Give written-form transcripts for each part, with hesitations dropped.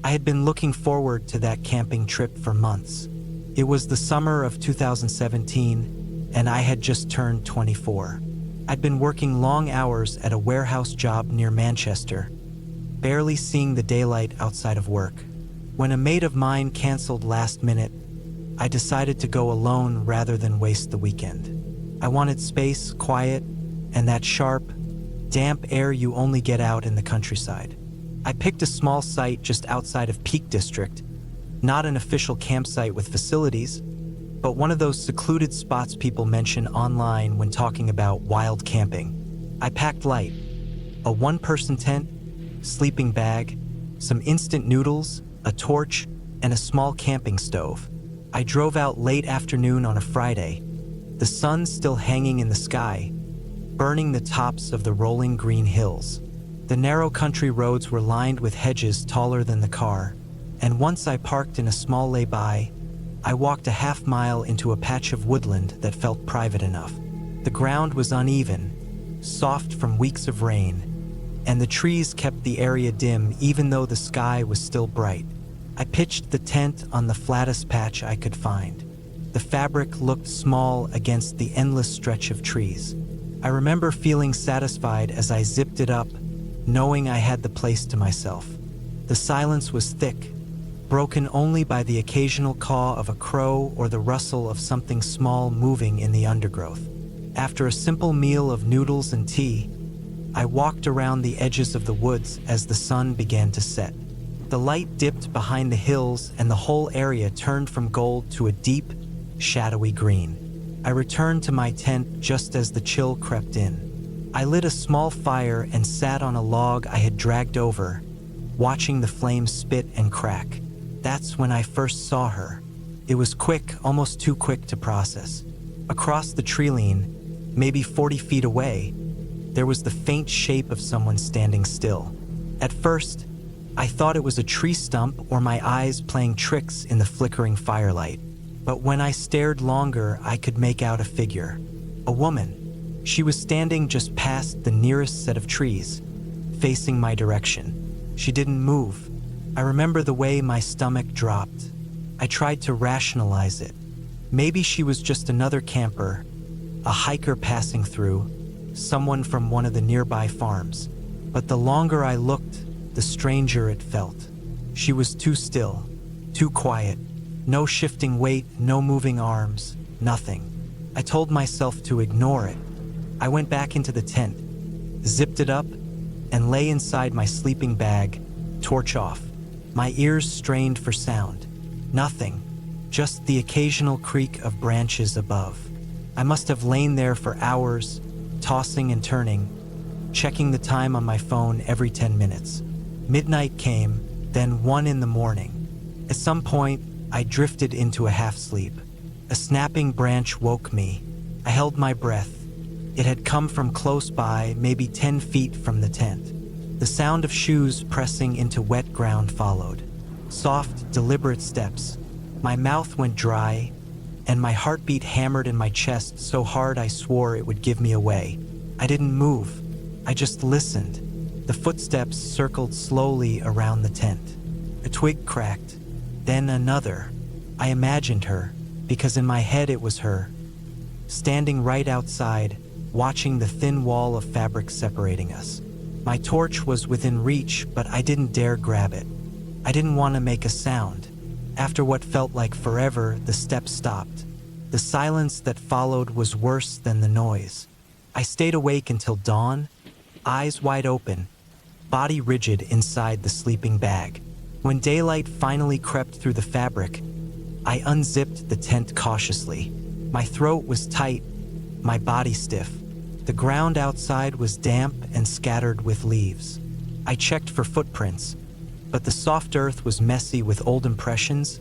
I had been looking forward to that camping trip for months. It was the summer of 2017, and I had just turned 24. I'd been working long hours at a warehouse job near Manchester, barely seeing the daylight outside of work. When a mate of mine canceled last minute, I decided to go alone rather than waste the weekend. I wanted space, quiet, and that sharp, damp air you only get out in the countryside. I picked a small site just outside of Peak District, not an official campsite with facilities, but one of those secluded spots people mention online when talking about wild camping. I packed light: a one-person tent, sleeping bag, some instant noodles, a torch, and a small camping stove. I drove out late afternoon on a Friday, the sun still hanging in the sky, burning the tops of the rolling green hills. The narrow country roads were lined with hedges taller than the car, and once I parked in a small lay-by, I walked a half-mile into a patch of woodland that felt private enough. The ground was uneven, soft from weeks of rain, and the trees kept the area dim even though the sky was still bright. I pitched the tent on the flattest patch I could find. The fabric looked small against the endless stretch of trees. I remember feeling satisfied as I zipped it up, knowing I had the place to myself. The silence was thick, broken only by the occasional caw of a crow or the rustle of something small moving in the undergrowth. After a simple meal of noodles and tea, I walked around the edges of the woods as the sun began to set. The light dipped behind the hills and the whole area turned from gold to a deep, shadowy green. I returned to my tent just as the chill crept in. I lit a small fire and sat on a log I had dragged over, watching the flames spit and crack. That's when I first saw her. It was quick, almost too quick to process. Across the treeline, maybe 40 feet away, there was the faint shape of someone standing still. At first, I thought it was a tree stump or my eyes playing tricks in the flickering firelight. But when I stared longer, I could make out a figure. A woman. She was standing just past the nearest set of trees, facing my direction. She didn't move. I remember the way my stomach dropped. I tried to rationalize it. Maybe she was just another camper, a hiker passing through, someone from one of the nearby farms. But the longer I looked, the stranger it felt. She was too still, too quiet. No shifting weight, no moving arms, nothing. I told myself to ignore it. I went back into the tent, zipped it up, and lay inside my sleeping bag, torch off. My ears strained for sound. Nothing, just the occasional creak of branches above. I must have lain there for hours, tossing and turning, checking the time on my phone every 10 minutes. Midnight came, then 1 in the morning. At some point, I drifted into a half-sleep. A snapping branch woke me. I held my breath. It had come from close by, maybe 10 feet from the tent. The sound of shoes pressing into wet ground followed. Soft, deliberate steps. My mouth went dry, and my heartbeat hammered in my chest so hard I swore it would give me away. I didn't move. I just listened. The footsteps circled slowly around the tent. A twig cracked, then another. I imagined her, because in my head it was her, standing right outside, watching the thin wall of fabric separating us. My torch was within reach, but I didn't dare grab it. I didn't want to make a sound. After what felt like forever, the steps stopped. The silence that followed was worse than the noise. I stayed awake until dawn, eyes wide open, body rigid inside the sleeping bag. When daylight finally crept through the fabric, I unzipped the tent cautiously. My throat was tight, my body stiff. The ground outside was damp and scattered with leaves. I checked for footprints, but the soft earth was messy with old impressions,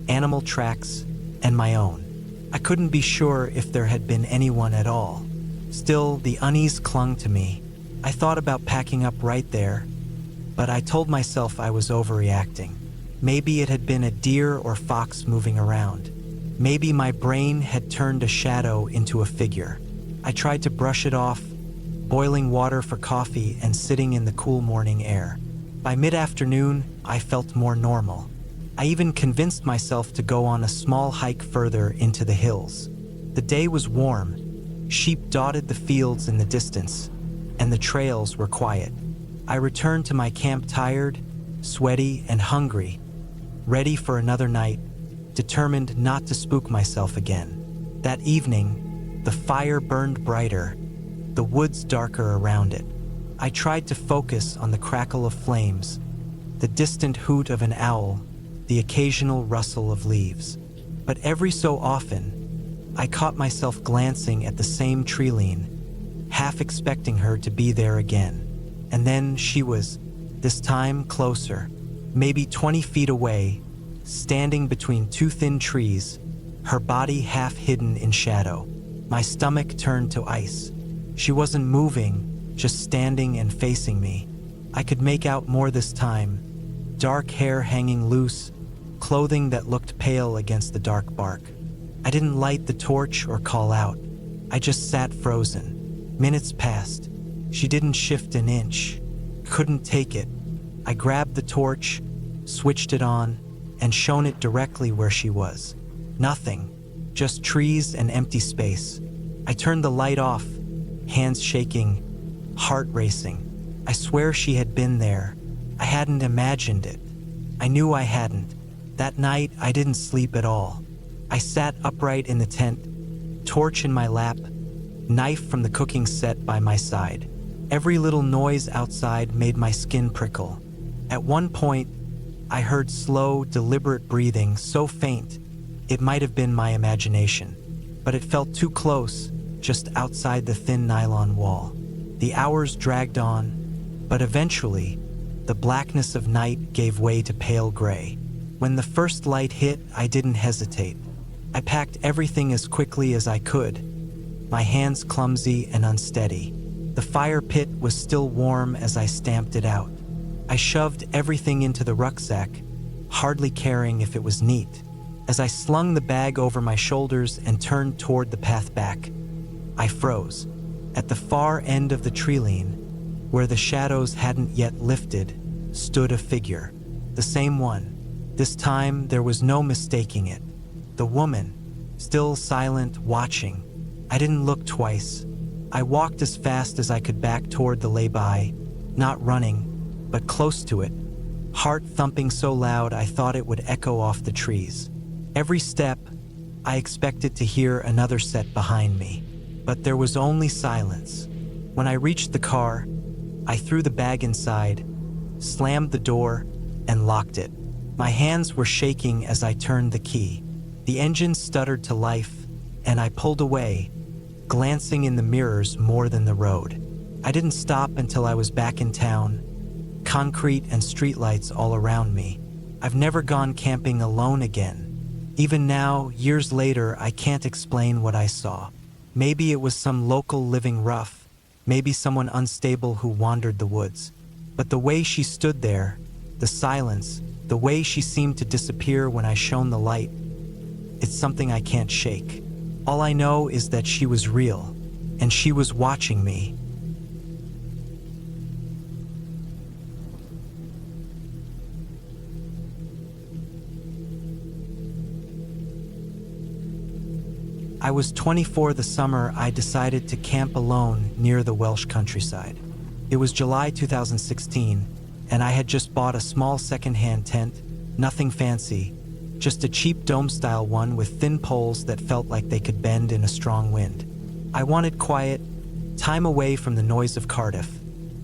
animal tracks, and my own. I couldn't be sure if there had been anyone at all. Still, the unease clung to me. I thought about packing up right there, but I told myself I was overreacting. Maybe it had been a deer or fox moving around. Maybe my brain had turned a shadow into a figure. I tried to brush it off, boiling water for coffee and sitting in the cool morning air. By mid-afternoon, I felt more normal. I even convinced myself to go on a small hike further into the hills. The day was warm, sheep dotted the fields in the distance, and the trails were quiet. I returned to my camp tired, sweaty, and hungry, ready for another night, determined not to spook myself again. That evening, the fire burned brighter, the woods darker around it. I tried to focus on the crackle of flames, the distant hoot of an owl, the occasional rustle of leaves. But every so often, I caught myself glancing at the same tree-line, half expecting her to be there again. And then she was, this time closer, maybe 20 feet away, standing between two thin trees, her body half hidden in shadow. My stomach turned to ice. She wasn't moving, just standing and facing me. I could make out more this time. Dark hair hanging loose, clothing that looked pale against the dark bark. I didn't light the torch or call out. I just sat frozen. Minutes passed. She didn't shift an inch. Couldn't take it. I grabbed the torch, switched it on, and shone it directly where she was. Nothing. Just trees and empty space. I turned the light off, hands shaking, heart racing. I swear she had been there. I hadn't imagined it. I knew I hadn't. That night, I didn't sleep at all. I sat upright in the tent, torch in my lap, knife from the cooking set by my side. Every little noise outside made my skin prickle. At one point, I heard slow, deliberate breathing so faint, it might have been my imagination. But it felt too close, just outside the thin nylon wall. The hours dragged on, but eventually, the blackness of night gave way to pale gray. When the first light hit, I didn't hesitate. I packed everything as quickly as I could, my hands clumsy and unsteady. The fire pit was still warm as I stamped it out. I shoved everything into the rucksack, hardly caring if it was neat. As I slung the bag over my shoulders and turned toward the path back, I froze. At the far end of the tree-line, where the shadows hadn't yet lifted, stood a figure. The same one. This time, there was no mistaking it. The woman, still silent, watching. I didn't look twice. I walked as fast as I could back toward the lay-by, not running, but close to it, heart thumping so loud I thought it would echo off the trees. Every step, I expected to hear another set behind me, but there was only silence. When I reached the car, I threw the bag inside, slammed the door, and locked it. My hands were shaking as I turned the key. The engine stuttered to life, and I pulled away, glancing in the mirrors more than the road. I didn't stop until I was back in town, concrete and streetlights all around me. I've never gone camping alone again. Even now, years later, I can't explain what I saw. Maybe it was some local living rough, maybe someone unstable who wandered the woods. But the way she stood there, the silence, the way she seemed to disappear when I shone the light, it's something I can't shake. All I know is that she was real, and she was watching me. I was 24 the summer I decided to camp alone near the Welsh countryside. It was July 2016, and I had just bought a small second-hand tent, nothing fancy, just a cheap dome-style one with thin poles that felt like they could bend in a strong wind. I wanted quiet, time away from the noise of Cardiff,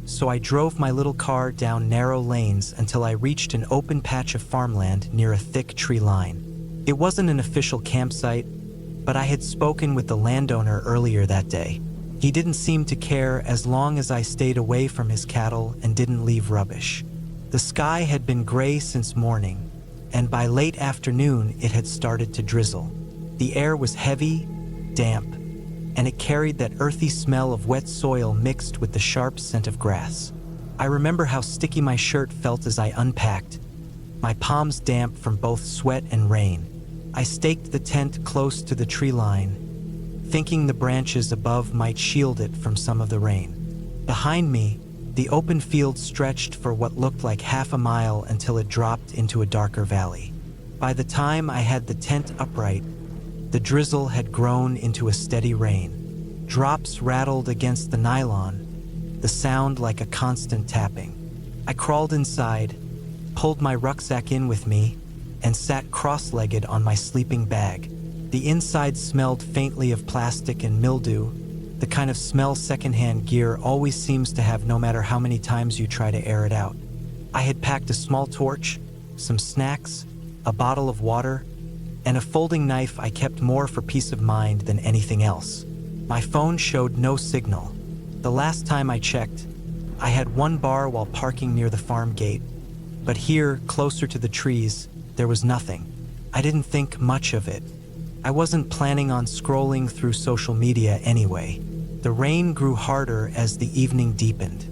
so I drove my little car down narrow lanes until I reached an open patch of farmland near a thick tree line. It wasn't an official campsite, but I had spoken with the landowner earlier that day. He didn't seem to care as long as I stayed away from his cattle and didn't leave rubbish. The sky had been gray since morning, and by late afternoon it had started to drizzle. The air was heavy, damp, and it carried that earthy smell of wet soil mixed with the sharp scent of grass. I remember how sticky my shirt felt as I unpacked, my palms damp from both sweat and rain. I staked the tent close to the tree line, thinking the branches above might shield it from some of the rain. Behind me, The open field stretched for what looked like half a mile until it dropped into a darker valley. By the time I had the tent upright, the drizzle had grown into a steady rain. Drops rattled against the nylon, the sound like a constant tapping. I crawled inside, pulled my rucksack in with me, and sat cross-legged on my sleeping bag. The inside smelled faintly of plastic and mildew, the kind of smell secondhand gear always seems to have no matter how many times you try to air it out. I had packed a small torch, some snacks, a bottle of water, and a folding knife I kept more for peace of mind than anything else. My phone showed no signal. The last time I checked, I had one bar while parking near the farm gate, but here, closer to the trees, there was nothing. I didn't think much of it. I wasn't planning on scrolling through social media anyway. The rain grew harder as the evening deepened.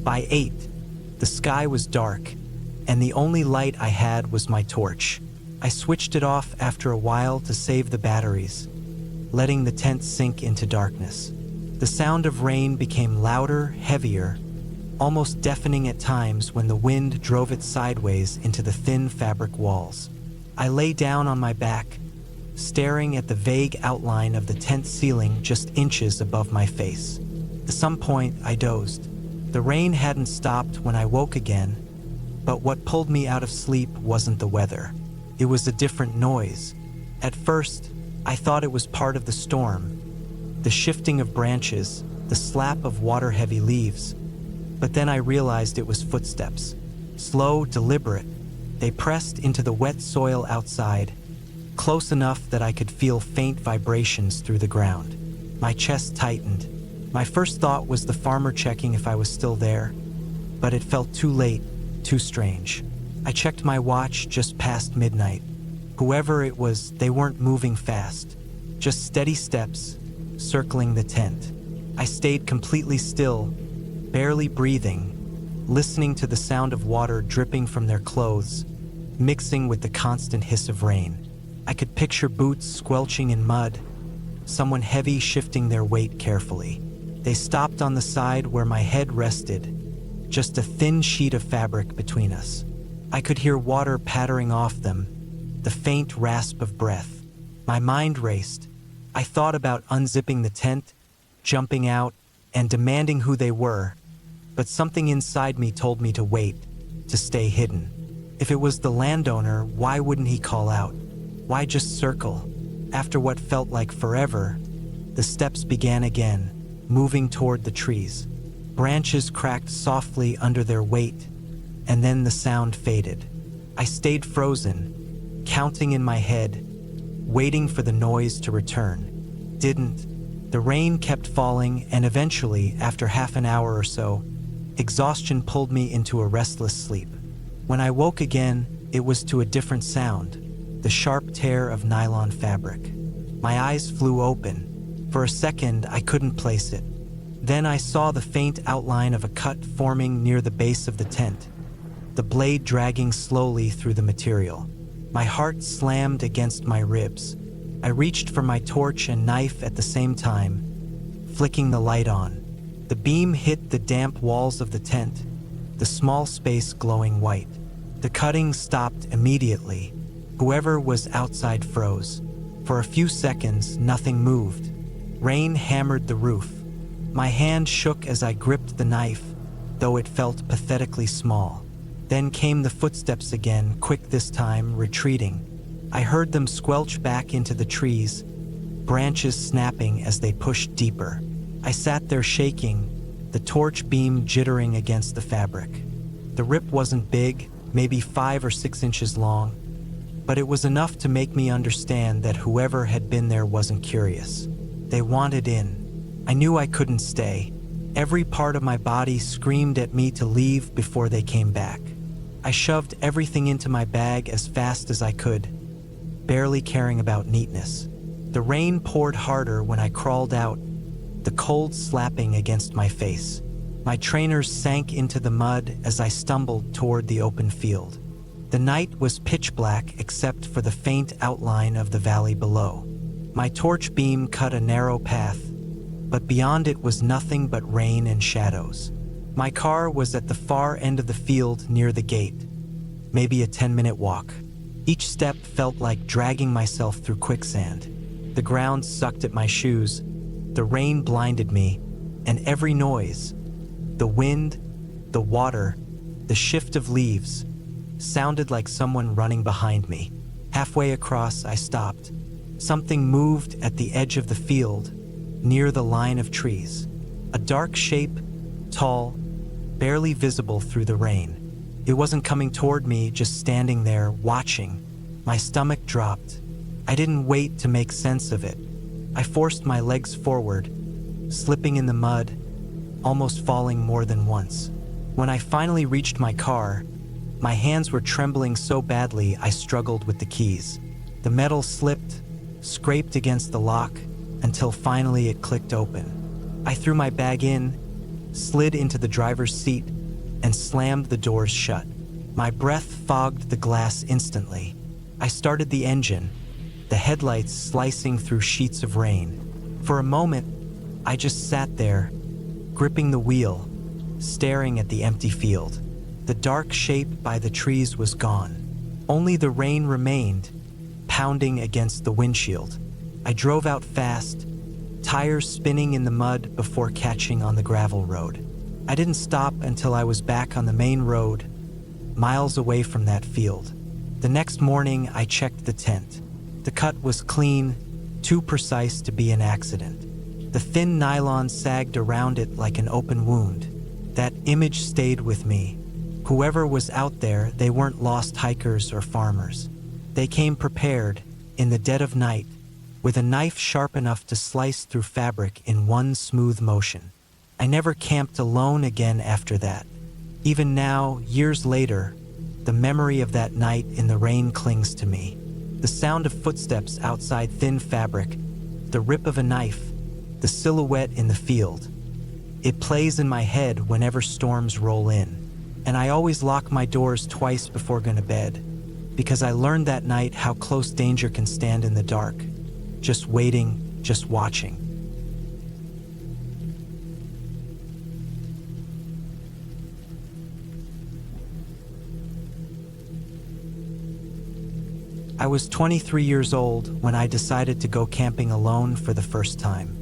By 8, the sky was dark, and the only light I had was my torch. I switched it off after a while to save the batteries, letting the tent sink into darkness. The sound of rain became louder, heavier, almost deafening at times when the wind drove it sideways into the thin fabric walls. I lay down on my back, staring at the vague outline of the tent ceiling just inches above my face. At some point, I dozed. The rain hadn't stopped when I woke again, but what pulled me out of sleep wasn't the weather. It was a different noise. At first, I thought it was part of the storm, the shifting of branches, the slap of water-heavy leaves. But then I realized it was footsteps. Slow, deliberate. They pressed into the wet soil outside, close enough that I could feel faint vibrations through the ground. My chest tightened. My first thought was the farmer checking if I was still there, but it felt too late, too strange. I checked my watch just past midnight. Whoever it was, they weren't moving fast, just steady steps, circling the tent. I stayed completely still, barely breathing, listening to the sound of water dripping from their clothes, mixing with the constant hiss of rain. I could picture boots squelching in mud, someone heavy shifting their weight carefully. They stopped on the side where my head rested, just a thin sheet of fabric between us. I could hear water pattering off them, the faint rasp of breath. My mind raced. I thought about unzipping the tent, jumping out, and demanding who they were, but something inside me told me to wait, to stay hidden. If it was the landowner, why wouldn't he call out? Why just circle? After what felt like forever, the steps began again, moving toward the trees. Branches cracked softly under their weight, and then the sound faded. I stayed frozen, counting in my head, waiting for the noise to return. Didn't. The rain kept falling, and eventually, after half an hour or so, exhaustion pulled me into a restless sleep. When I woke again, it was to a different sound, the sharp tear of nylon fabric. My eyes flew open. For a second, I couldn't place it. Then I saw the faint outline of a cut forming near the base of the tent, the blade dragging slowly through the material. My heart slammed against my ribs. I reached for my torch and knife at the same time, flicking the light on. The beam hit the damp walls of the tent, the small space glowing white. The cutting stopped immediately. Whoever was outside froze. For a few seconds, nothing moved. Rain hammered the roof. My hand shook as I gripped the knife, though it felt pathetically small. Then came the footsteps again, quick this time, retreating. I heard them squelch back into the trees, branches snapping as they pushed deeper. I sat there shaking, the torch beam jittering against the fabric. The rip wasn't big, maybe 5 or 6 inches long, but it was enough to make me understand that whoever had been there wasn't curious. They wanted in. I knew I couldn't stay. Every part of my body screamed at me to leave before they came back. I shoved everything into my bag as fast as I could, barely caring about neatness. The rain poured harder when I crawled out, the cold slapping against my face. My trainers sank into the mud as I stumbled toward the open field. The night was pitch black except for the faint outline of the valley below. My torch beam cut a narrow path, but beyond it was nothing but rain and shadows. My car was at the far end of the field near the gate, maybe a 10-minute walk. Each step felt like dragging myself through quicksand. The ground sucked at my shoes, the rain blinded me, and every noise, the wind, the water, the shift of leaves, sounded like someone running behind me. Halfway across, I stopped. Something moved at the edge of the field, near the line of trees. A dark shape, tall, barely visible through the rain. It wasn't coming toward me, just standing there, watching. My stomach dropped. I didn't wait to make sense of it. I forced my legs forward, slipping in the mud, almost falling more than once. When I finally reached my car, my hands were trembling so badly I struggled with the keys. The metal slipped, scraped against the lock, until finally it clicked open. I threw my bag in, slid into the driver's seat, and slammed the doors shut. My breath fogged the glass instantly. I started the engine, the headlights slicing through sheets of rain. For a moment, I just sat there, gripping the wheel, staring at the empty field. The dark shape by the trees was gone. Only the rain remained, pounding against the windshield. I drove out fast, tires spinning in the mud before catching on the gravel road. I didn't stop until I was back on the main road, miles away from that field. The next morning, I checked the tent. The cut was clean, too precise to be an accident. The thin nylon sagged around it like an open wound. That image stayed with me. Whoever was out there, they weren't lost hikers or farmers. They came prepared, in the dead of night, with a knife sharp enough to slice through fabric in one smooth motion. I never camped alone again after that. Even now, years later, the memory of that night in the rain clings to me. The sound of footsteps outside thin fabric, the rip of a knife, the silhouette in the field. It plays in my head whenever storms roll in. And I always lock my doors twice before going to bed, because I learned that night how close danger can stand in the dark. Just waiting, just watching. I was 23 years old when I decided to go camping alone for the first time.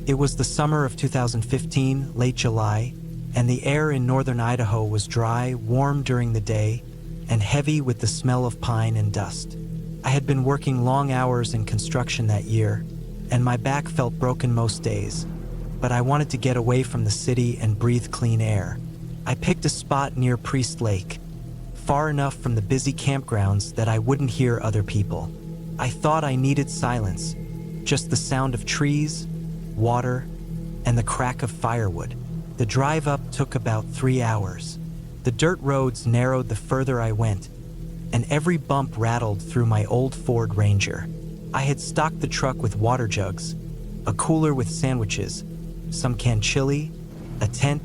It was the summer of 2015, late July, and the air in northern Idaho was dry, warm during the day, and heavy with the smell of pine and dust. I had been working long hours in construction that year, and my back felt broken most days, but I wanted to get away from the city and breathe clean air. I picked a spot near Priest Lake, far enough from the busy campgrounds that I wouldn't hear other people. I thought I needed silence, just the sound of trees, water, and the crack of firewood. The drive up took about 3 hours. The dirt roads narrowed the further I went, and every bump rattled through my old Ford Ranger. I had stocked the truck with water jugs, a cooler with sandwiches, some canned chili, a tent,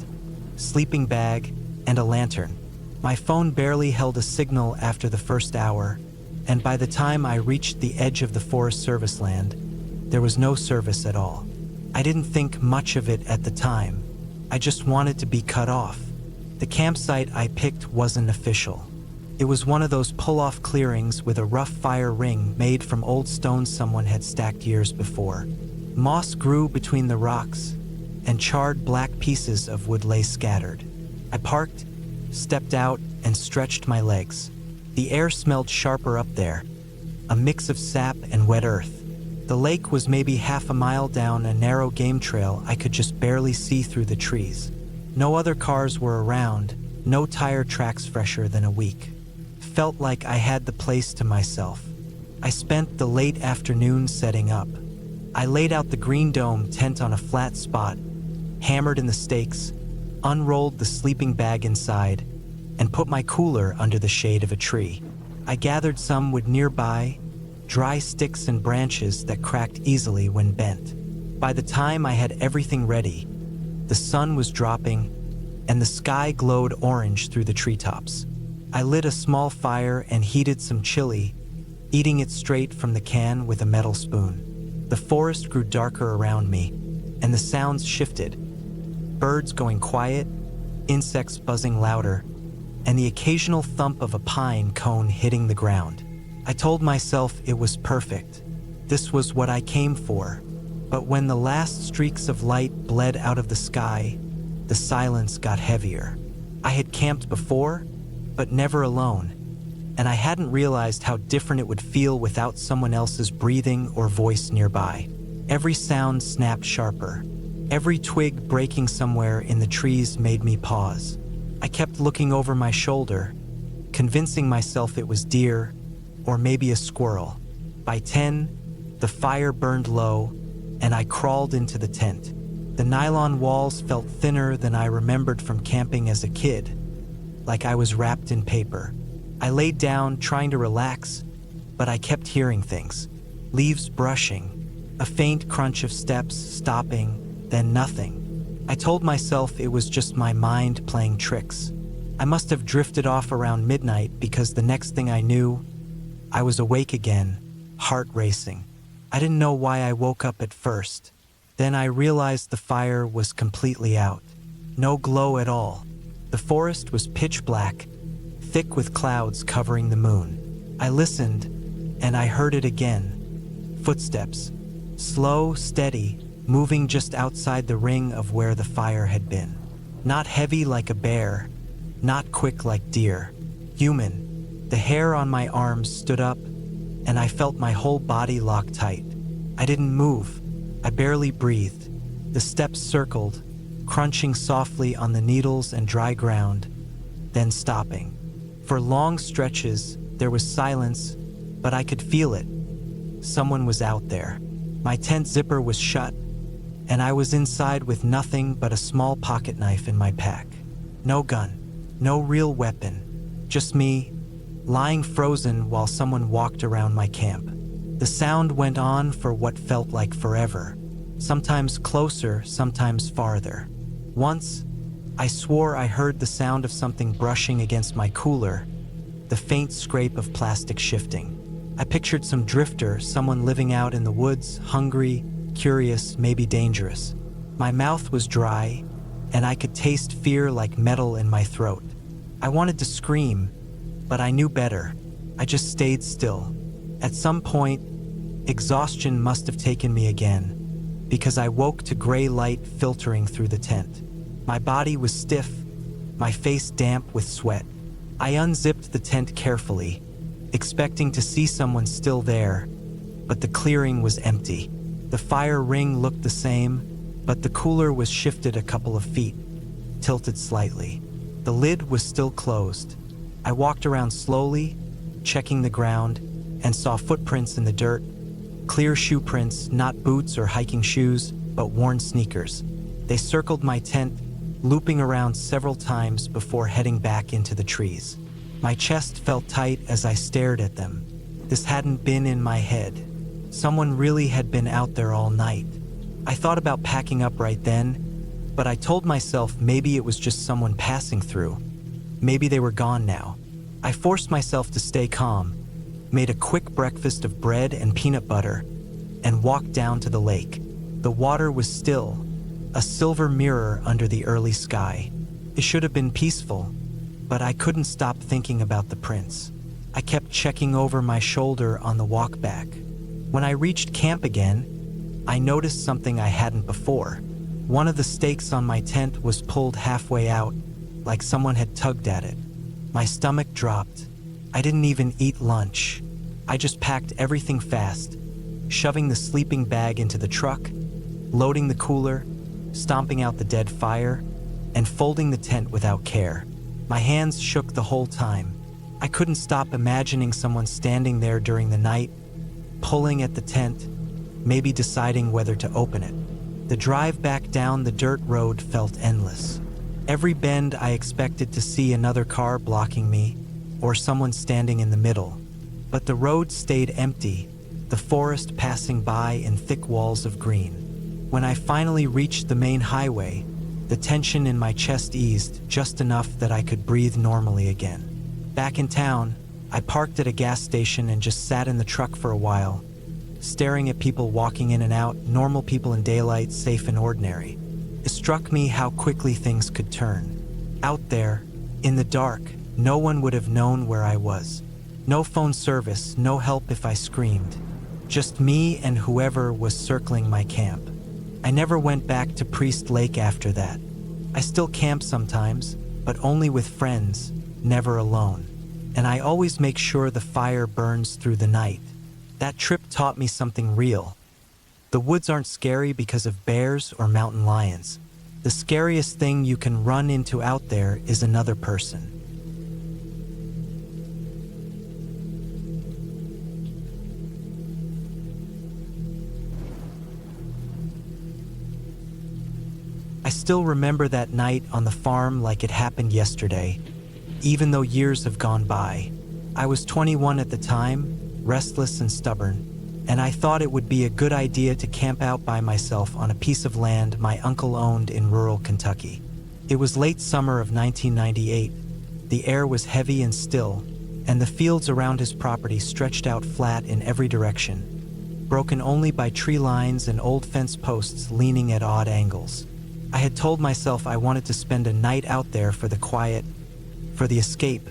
sleeping bag, and a lantern. My phone barely held a signal after the first hour, and by the time I reached the edge of the Forest Service land, there was no service at all. I didn't think much of it at the time. I just wanted to be cut off. The campsite I picked wasn't official. It was one of those pull-off clearings with a rough fire ring made from old stones someone had stacked years before. Moss grew between the rocks, and charred black pieces of wood lay scattered. I parked, stepped out, and stretched my legs. The air smelled sharper up there, a mix of sap and wet earth. The lake was maybe half a mile down a narrow game trail I could just barely see through the trees. No other cars were around, no tire tracks fresher than a week. Felt like I had the place to myself. I spent the late afternoon setting up. I laid out the green dome tent on a flat spot, hammered in the stakes, unrolled the sleeping bag inside, and put my cooler under the shade of a tree. I gathered some wood nearby, dry sticks and branches that cracked easily when bent. By the time I had everything ready, the sun was dropping, and the sky glowed orange through the treetops. I lit a small fire and heated some chili, eating it straight from the can with a metal spoon. The forest grew darker around me, and the sounds shifted. Birds going quiet, insects buzzing louder, and the occasional thump of a pine cone hitting the ground. I told myself it was perfect. This was what I came for. But when the last streaks of light bled out of the sky, the silence got heavier. I had camped before, but never alone, and I hadn't realized how different it would feel without someone else's breathing or voice nearby. Every sound snapped sharper. Every twig breaking somewhere in the trees made me pause. I kept looking over my shoulder, convincing myself it was deer or maybe a squirrel. By 10, the fire burned low, and I crawled into the tent. The nylon walls felt thinner than I remembered from camping as a kid, like I was wrapped in paper. I laid down, trying to relax, but I kept hearing things. Leaves brushing, a faint crunch of steps stopping, then nothing. I told myself it was just my mind playing tricks. I must have drifted off around midnight because the next thing I knew, I was awake again, heart racing. I didn't know why I woke up at first. Then I realized the fire was completely out. No glow at all. The forest was pitch black, thick with clouds covering the moon. I listened, and I heard it again. Footsteps. Slow, steady, moving just outside the ring of where the fire had been. Not heavy like a bear, not quick like deer. Human. The hair on my arms stood up, and I felt my whole body lock tight. I didn't move. I barely breathed. The steps circled, crunching softly on the needles and dry ground, then stopping. For long stretches, there was silence, but I could feel it. Someone was out there. My tent zipper was shut, and I was inside with nothing but a small pocket knife in my pack. No gun, no real weapon, just me, lying frozen while someone walked around my camp. The sound went on for what felt like forever, sometimes closer, sometimes farther. Once, I swore I heard the sound of something brushing against my cooler, the faint scrape of plastic shifting. I pictured some drifter, someone living out in the woods, hungry, curious, maybe dangerous. My mouth was dry, and I could taste fear like metal in my throat. I wanted to scream, but I knew better. I just stayed still. At some point, exhaustion must have taken me again, because I woke to gray light filtering through the tent. My body was stiff, my face damp with sweat. I unzipped the tent carefully, expecting to see someone still there, but the clearing was empty. The fire ring looked the same, but the cooler was shifted a couple of feet, tilted slightly. The lid was still closed. I walked around slowly, checking the ground, and saw footprints in the dirt. Clear shoe prints, not boots or hiking shoes, but worn sneakers. They circled my tent, looping around several times before heading back into the trees. My chest felt tight as I stared at them. This hadn't been in my head. Someone really had been out there all night. I thought about packing up right then, but I told myself maybe it was just someone passing through. Maybe they were gone now. I forced myself to stay calm, made a quick breakfast of bread and peanut butter, and walked down to the lake. The water was still, a silver mirror under the early sky. It should have been peaceful, but I couldn't stop thinking about the prints. I kept checking over my shoulder on the walk back. When I reached camp again, I noticed something I hadn't before. One of the stakes on my tent was pulled halfway out, like someone had tugged at it. My stomach dropped. I didn't even eat lunch. I just packed everything fast, shoving the sleeping bag into the truck, loading the cooler, stomping out the dead fire, and folding the tent without care. My hands shook the whole time. I couldn't stop imagining someone standing there during the night, pulling at the tent, maybe deciding whether to open it. The drive back down the dirt road felt endless. Every bend I expected to see another car blocking me, or someone standing in the middle. But the road stayed empty, the forest passing by in thick walls of green. When I finally reached the main highway, the tension in my chest eased just enough that I could breathe normally again. Back in town, I parked at a gas station and just sat in the truck for a while, staring at people walking in and out, normal people in daylight, safe and ordinary. It struck me how quickly things could turn. Out there, in the dark, no one would have known where I was. No phone service, no help if I screamed. Just me and whoever was circling my camp. I never went back to Priest Lake after that. I still camp sometimes, but only with friends, never alone. And I always make sure the fire burns through the night. That trip taught me something real. The woods aren't scary because of bears or mountain lions. The scariest thing you can run into out there is another person. I still remember that night on the farm like it happened yesterday, even though years have gone by. I was 21 at the time, restless and stubborn, and I thought it would be a good idea to camp out by myself on a piece of land my uncle owned in rural Kentucky. It was late summer of 1998. The air was heavy and still, and the fields around his property stretched out flat in every direction, broken only by tree lines and old fence posts leaning at odd angles. I had told myself I wanted to spend a night out there for the quiet, for the escape,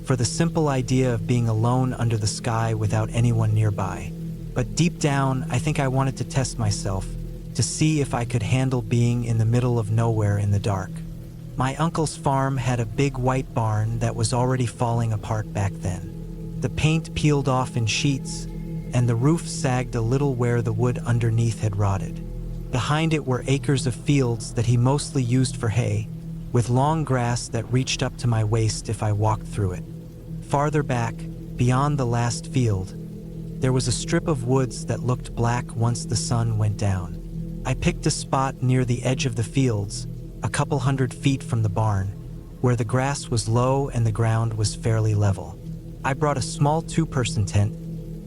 for the simple idea of being alone under the sky without anyone nearby. But deep down, I think I wanted to test myself, to see if I could handle being in the middle of nowhere in the dark. My uncle's farm had a big white barn that was already falling apart back then. The paint peeled off in sheets, and the roof sagged a little where the wood underneath had rotted. Behind it were acres of fields that he mostly used for hay, with long grass that reached up to my waist if I walked through it. Farther back, beyond the last field, there was a strip of woods that looked black once the sun went down. I picked a spot near the edge of the fields, a couple 100 feet from the barn, where the grass was low and the ground was fairly level. I brought a small 2-person tent,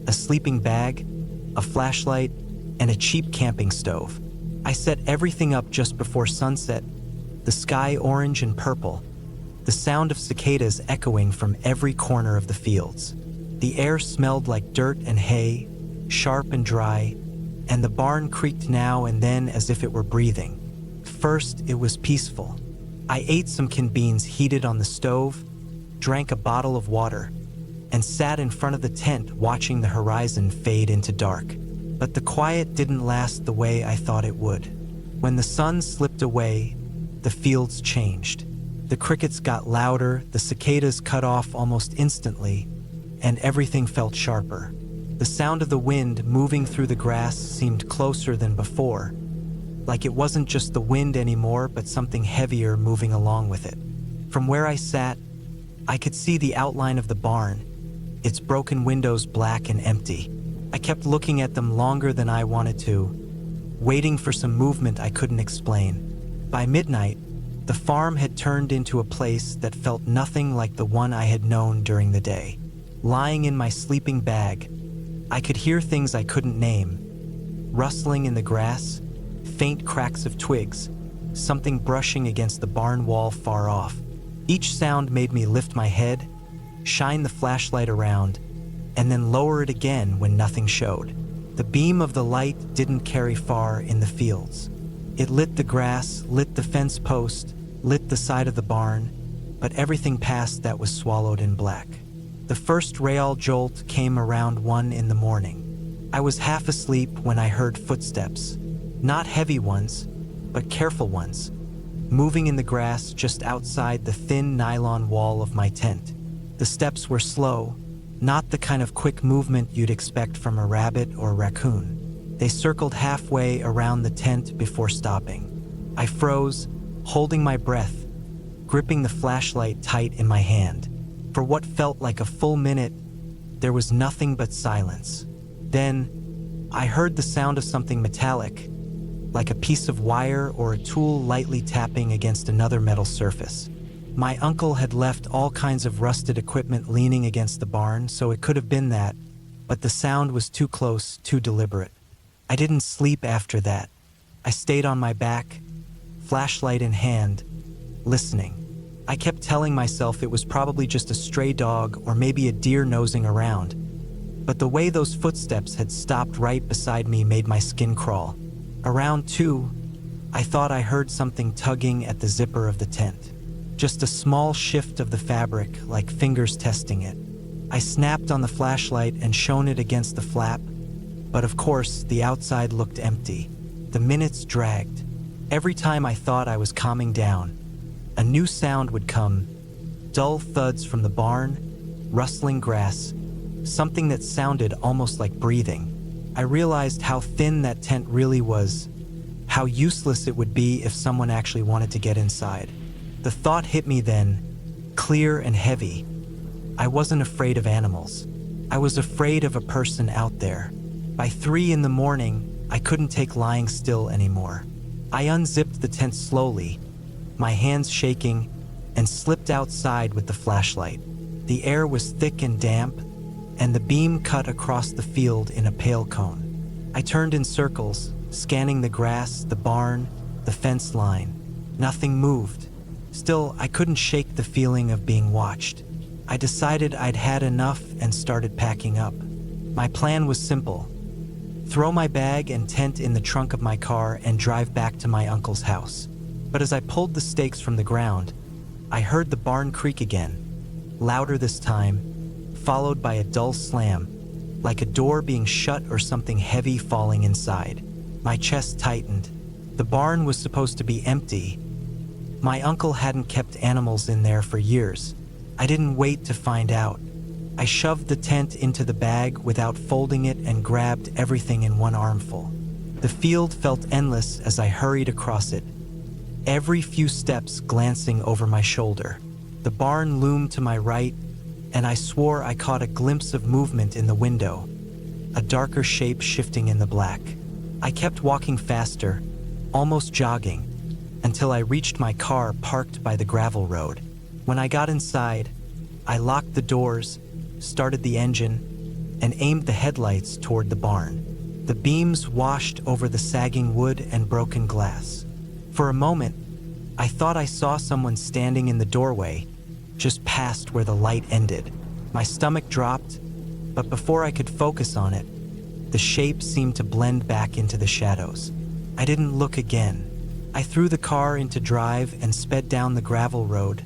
a sleeping bag, a flashlight, and a cheap camping stove. I set everything up just before sunset, the sky orange and purple, the sound of cicadas echoing from every corner of the fields. The air smelled like dirt and hay, sharp and dry, and the barn creaked now and then as if it were breathing. First, it was peaceful. I ate some canned beans heated on the stove, drank a bottle of water, and sat in front of the tent watching the horizon fade into dark. But the quiet didn't last the way I thought it would. When the sun slipped away, the fields changed. The crickets got louder, the cicadas cut off almost instantly, and everything felt sharper. The sound of the wind moving through the grass seemed closer than before, like it wasn't just the wind anymore, but something heavier moving along with it. From where I sat, I could see the outline of the barn, its broken windows black and empty. I kept looking at them longer than I wanted to, waiting for some movement I couldn't explain. By midnight, the farm had turned into a place that felt nothing like the one I had known during the day. Lying in my sleeping bag, I could hear things I couldn't name. Rustling in the grass, faint cracks of twigs, something brushing against the barn wall far off. Each sound made me lift my head, shine the flashlight around, and then lower it again when nothing showed. The beam of the light didn't carry far in the fields. It lit the grass, lit the fence post, lit the side of the barn, but everything past that was swallowed in black. The first real jolt came around 1 in the morning. I was half asleep when I heard footsteps, not heavy ones, but careful ones, moving in the grass just outside the thin nylon wall of my tent. The steps were slow, not the kind of quick movement you'd expect from a rabbit or raccoon. They circled halfway around the tent before stopping. I froze, holding my breath, gripping the flashlight tight in my hand. For what felt like a full minute, there was nothing but silence. Then, I heard the sound of something metallic, like a piece of wire or a tool lightly tapping against another metal surface. My uncle had left all kinds of rusted equipment leaning against the barn, so it could have been that, but the sound was too close, too deliberate. I didn't sleep after that. I stayed on my back, flashlight in hand, listening. I kept telling myself it was probably just a stray dog or maybe a deer nosing around, but the way those footsteps had stopped right beside me made my skin crawl. Around 2, I thought I heard something tugging at the zipper of the tent. just a small shift of the fabric, like fingers testing it. I snapped on the flashlight and shone it against the flap, but of course, the outside looked empty. The minutes dragged. Every time I thought I was calming down, a new sound would come. Dull thuds from the barn, rustling grass, something that sounded almost like breathing. I realized how thin that tent really was, how useless it would be if someone actually wanted to get inside. The thought hit me then, clear and heavy. I wasn't afraid of animals. I was afraid of a person out there. By 3 a.m, I couldn't take lying still anymore. I unzipped the tent slowly, my hands shaking, and slipped outside with the flashlight. The air was thick and damp, and the beam cut across the field in a pale cone. I turned in circles, scanning the grass, the barn, the fence line. Nothing moved. Still, I couldn't shake the feeling of being watched. I decided I'd had enough and started packing up. My plan was simple: throw my bag and tent in the trunk of my car and drive back to my uncle's house. But as I pulled the stakes from the ground, I heard the barn creak again, louder this time, followed by a dull slam, like a door being shut or something heavy falling inside. My chest tightened. The barn was supposed to be empty. My uncle hadn't kept animals in there for years. I didn't wait to find out. I shoved the tent into the bag without folding it and grabbed everything in one armful. The field felt endless as I hurried across it, every few steps glancing over my shoulder. The barn loomed to my right, and I swore I caught a glimpse of movement in the window, a darker shape shifting in the black. I kept walking faster, almost jogging, until I reached my car parked by the gravel road. When I got inside, I locked the doors, started the engine, and aimed the headlights toward the barn. The beams washed over the sagging wood and broken glass. For a moment, I thought I saw someone standing in the doorway, just past where the light ended. My stomach dropped, but before I could focus on it, the shape seemed to blend back into the shadows. I didn't look again. I threw the car into drive and sped down the gravel road,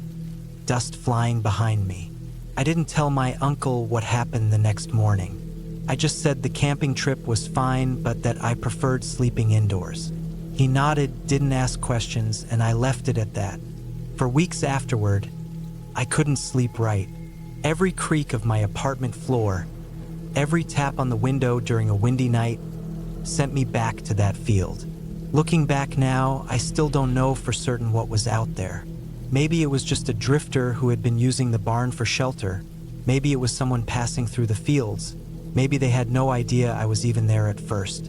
dust flying behind me. I didn't tell my uncle what happened the next morning. I just said the camping trip was fine, but that I preferred sleeping indoors. He nodded, didn't ask questions, and I left it at that. For weeks afterward, I couldn't sleep right. Every creak of my apartment floor, every tap on the window during a windy night, sent me back to that field. Looking back now, I still don't know for certain what was out there. Maybe it was just a drifter who had been using the barn for shelter. Maybe it was someone passing through the fields. Maybe they had no idea I was even there at first.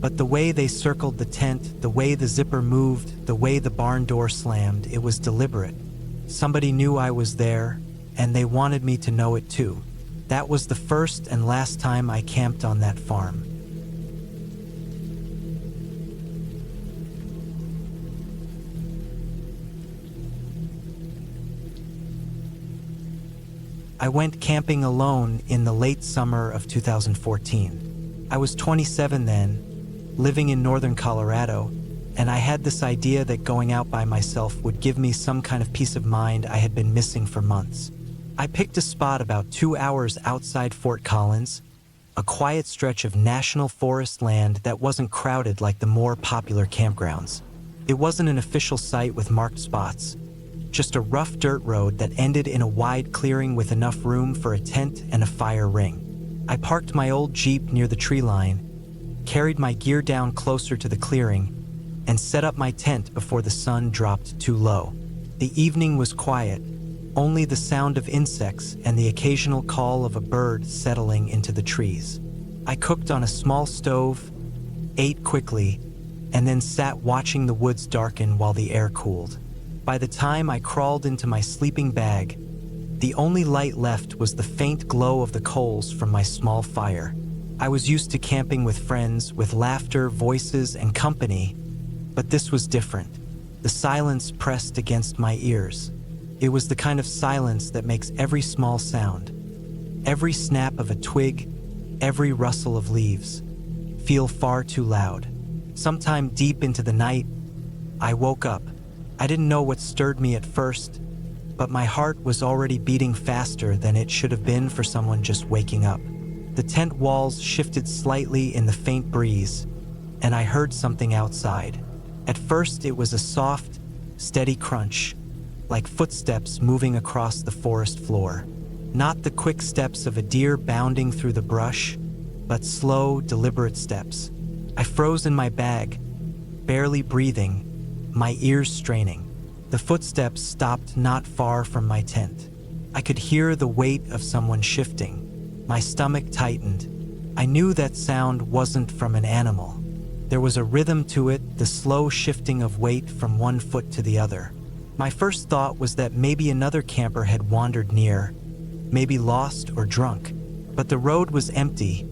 But the way they circled the tent, the way the zipper moved, the way the barn door slammed, it was deliberate. Somebody knew I was there, and they wanted me to know it too. That was the first and last time I camped on that farm. I went camping alone in the late summer of 2014. I was 27 then, living in northern Colorado, and I had this idea that going out by myself would give me some kind of peace of mind I had been missing for months. I picked a spot about 2 hours outside Fort Collins, a quiet stretch of national forest land that wasn't crowded like the more popular campgrounds. It wasn't an official site with marked spots, just a rough dirt road that ended in a wide clearing with enough room for a tent and a fire ring. I parked my old Jeep near the tree line, carried my gear down closer to the clearing, and set up my tent before the sun dropped too low. The evening was quiet, only the sound of insects and the occasional call of a bird settling into the trees. I cooked on a small stove, ate quickly, and then sat watching the woods darken while the air cooled. By the time I crawled into my sleeping bag, the only light left was the faint glow of the coals from my small fire. I was used to camping with friends, with laughter, voices, and company, but this was different. The silence pressed against my ears. It was the kind of silence that makes every small sound, every snap of a twig, every rustle of leaves, feel far too loud. Sometime deep into the night, I woke up. I didn't know what stirred me at first, but my heart was already beating faster than it should have been for someone just waking up. The tent walls shifted slightly in the faint breeze, and I heard something outside. At first, it was a soft, steady crunch, like footsteps moving across the forest floor. Not the quick steps of a deer bounding through the brush, but slow, deliberate steps. I froze in my bag, barely breathing, my ears straining. The footsteps stopped not far from my tent. I could hear the weight of someone shifting. My stomach tightened. I knew that sound wasn't from an animal. There was a rhythm to it, the slow shifting of weight from one foot to the other. My first thought was that maybe another camper had wandered near, maybe lost or drunk. But the road was empty,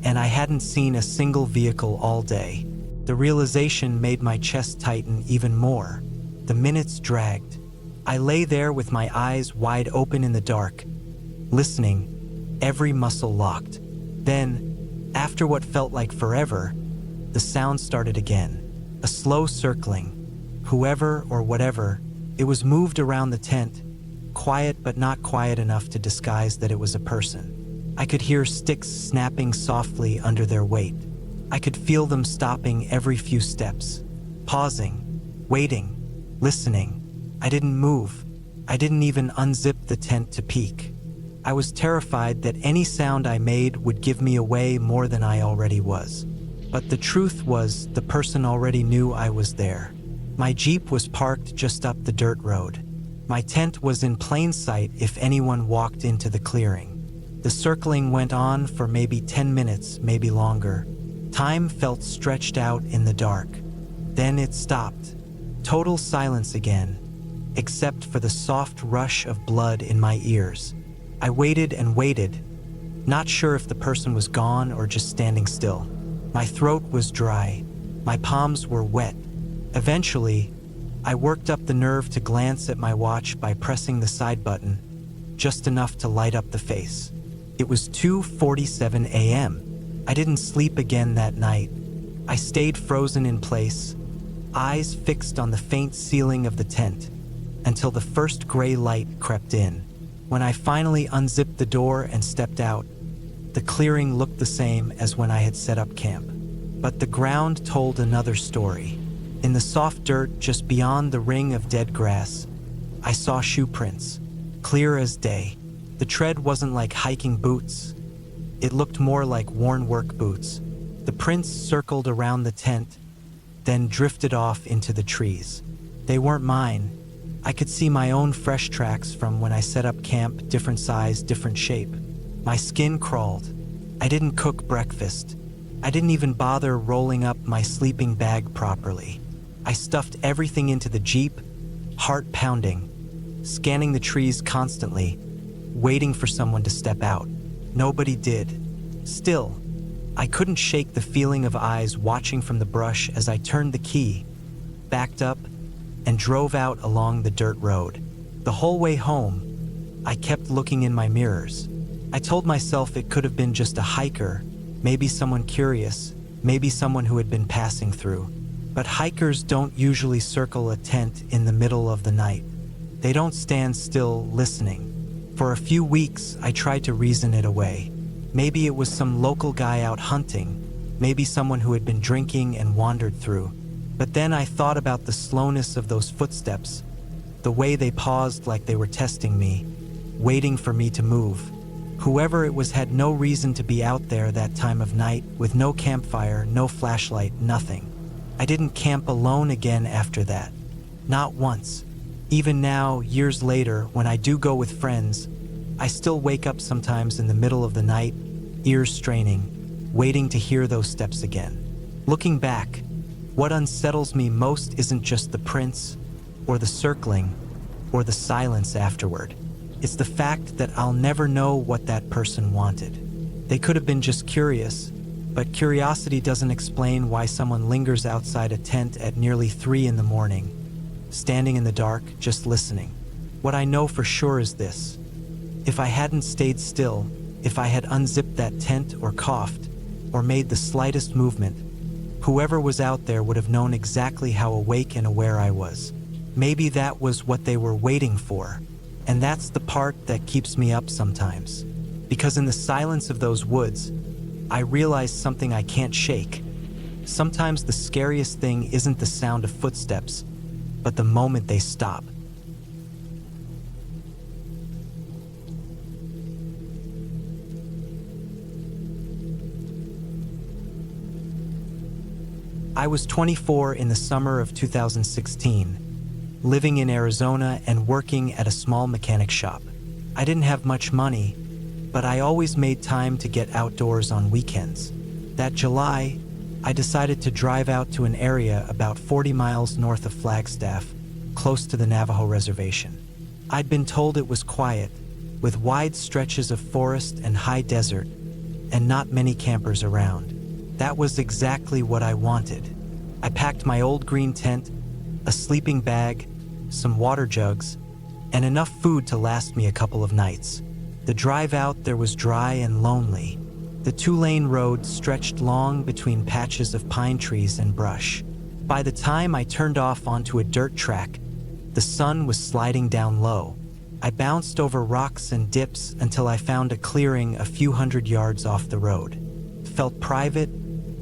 and I hadn't seen a single vehicle all day. The realization made my chest tighten even more. The minutes dragged. I lay there with my eyes wide open in the dark, listening, every muscle locked. Then, after what felt like forever, the sound started again. A slow circling. Whoever or whatever, it was moved around the tent, quiet but not quiet enough to disguise that it was a person. I could hear sticks snapping softly under their weight. I could feel them stopping every few steps, pausing, waiting, listening. I didn't move. I didn't even unzip the tent to peek. I was terrified that any sound I made would give me away more than I already was. But the truth was, the person already knew I was there. My Jeep was parked just up the dirt road. My tent was in plain sight if anyone walked into the clearing. The circling went on for maybe 10 minutes, maybe longer. Time felt stretched out in the dark. Then it stopped. Total silence again, except for the soft rush of blood in my ears. I waited and waited, not sure if the person was gone or just standing still. My throat was dry. My palms were wet. Eventually, I worked up the nerve to glance at my watch by pressing the side button, just enough to light up the face. It was 2:47 a.m. I didn't sleep again that night. I stayed frozen in place, eyes fixed on the faint ceiling of the tent, until the first gray light crept in. When I finally unzipped the door and stepped out, the clearing looked the same as when I had set up camp. But the ground told another story. In the soft dirt just beyond the ring of dead grass, I saw shoe prints, clear as day. The tread wasn't like hiking boots. It looked more like worn work boots. The prints circled around the tent, then drifted off into the trees. They weren't mine. I could see my own fresh tracks from when I set up camp, different size, different shape. My skin crawled. I didn't cook breakfast. I didn't even bother rolling up my sleeping bag properly. I stuffed everything into the Jeep, heart pounding, scanning the trees constantly, waiting for someone to step out. Nobody did. Still, I couldn't shake the feeling of eyes watching from the brush as I turned the key, backed up, and drove out along the dirt road. The whole way home, I kept looking in my mirrors. I told myself it could have been just a hiker, maybe someone curious, maybe someone who had been passing through. But hikers don't usually circle a tent in the middle of the night. They don't stand still listening. For a few weeks, I tried to reason it away. Maybe it was some local guy out hunting, maybe someone who had been drinking and wandered through. But then I thought about the slowness of those footsteps, the way they paused like they were testing me, waiting for me to move. Whoever it was had no reason to be out there that time of night, with no campfire, no flashlight, nothing. I didn't camp alone again after that. Not once. Even now, years later, when I do go with friends, I still wake up sometimes in the middle of the night, ears straining, waiting to hear those steps again. Looking back, what unsettles me most isn't just the prints, or the circling, or the silence afterward. It's the fact that I'll never know what that person wanted. They could have been just curious, but curiosity doesn't explain why someone lingers outside a tent at nearly 3 in the morning, standing in the dark, just listening. What I know for sure is this. If I hadn't stayed still, if I had unzipped that tent or coughed, or made the slightest movement, whoever was out there would have known exactly how awake and aware I was. Maybe that was what they were waiting for. And that's the part that keeps me up sometimes. Because in the silence of those woods, I realize something I can't shake. Sometimes the scariest thing isn't the sound of footsteps, but the moment they stop. I was 24 in the summer of 2016, living in Arizona and working at a small mechanic shop. I didn't have much money, but I always made time to get outdoors on weekends. That July, I decided to drive out to an area about 40 miles north of Flagstaff, close to the Navajo reservation. I'd been told it was quiet, with wide stretches of forest and high desert, and not many campers around. That was exactly what I wanted. I packed my old green tent, a sleeping bag, some water jugs, and enough food to last me a couple of nights. The drive out there was dry and lonely. The two-lane road stretched long between patches of pine trees and brush. By the time I turned off onto a dirt track, the sun was sliding down low. I bounced over rocks and dips until I found a clearing a few hundred yards off the road. It felt private,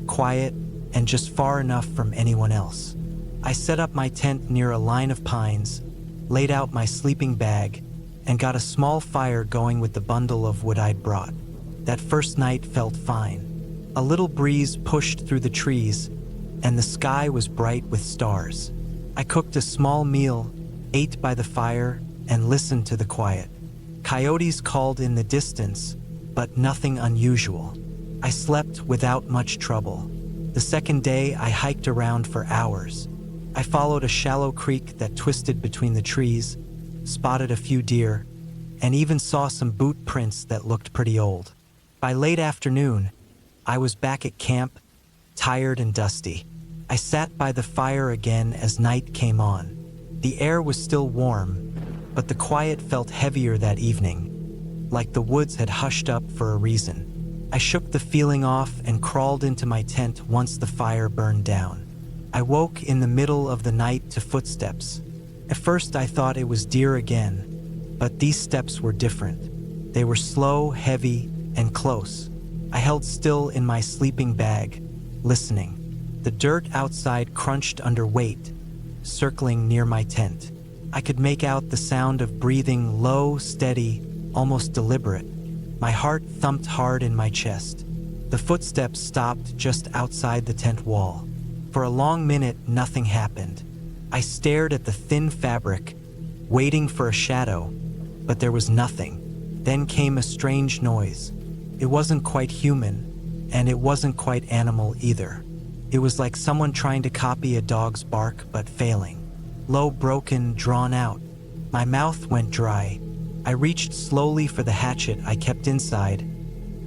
quiet, and just far enough from anyone else. I set up my tent near a line of pines, laid out my sleeping bag, and got a small fire going with the bundle of wood I'd brought. That first night felt fine. A little breeze pushed through the trees, and the sky was bright with stars. I cooked a small meal, ate by the fire, and listened to the quiet. Coyotes called in the distance, but nothing unusual. I slept without much trouble. The second day, I hiked around for hours. I followed a shallow creek that twisted between the trees, spotted a few deer, and even saw some boot prints that looked pretty old. By late afternoon, I was back at camp, tired and dusty. I sat by the fire again as night came on. The air was still warm, but the quiet felt heavier that evening, like the woods had hushed up for a reason. I shook the feeling off and crawled into my tent once the fire burned down. I woke in the middle of the night to footsteps. At first I thought it was deer again, but these steps were different. They were slow, heavy, and close. I held still in my sleeping bag, listening. The dirt outside crunched under weight, circling near my tent. I could make out the sound of breathing, low, steady, almost deliberate. My heart thumped hard in my chest. The footsteps stopped just outside the tent wall. For a long minute, nothing happened. I stared at the thin fabric, waiting for a shadow, but there was nothing. Then came a strange noise. It wasn't quite human, and it wasn't quite animal either. It was like someone trying to copy a dog's bark but failing. Low, broken, drawn out. My mouth went dry. I reached slowly for the hatchet I kept inside,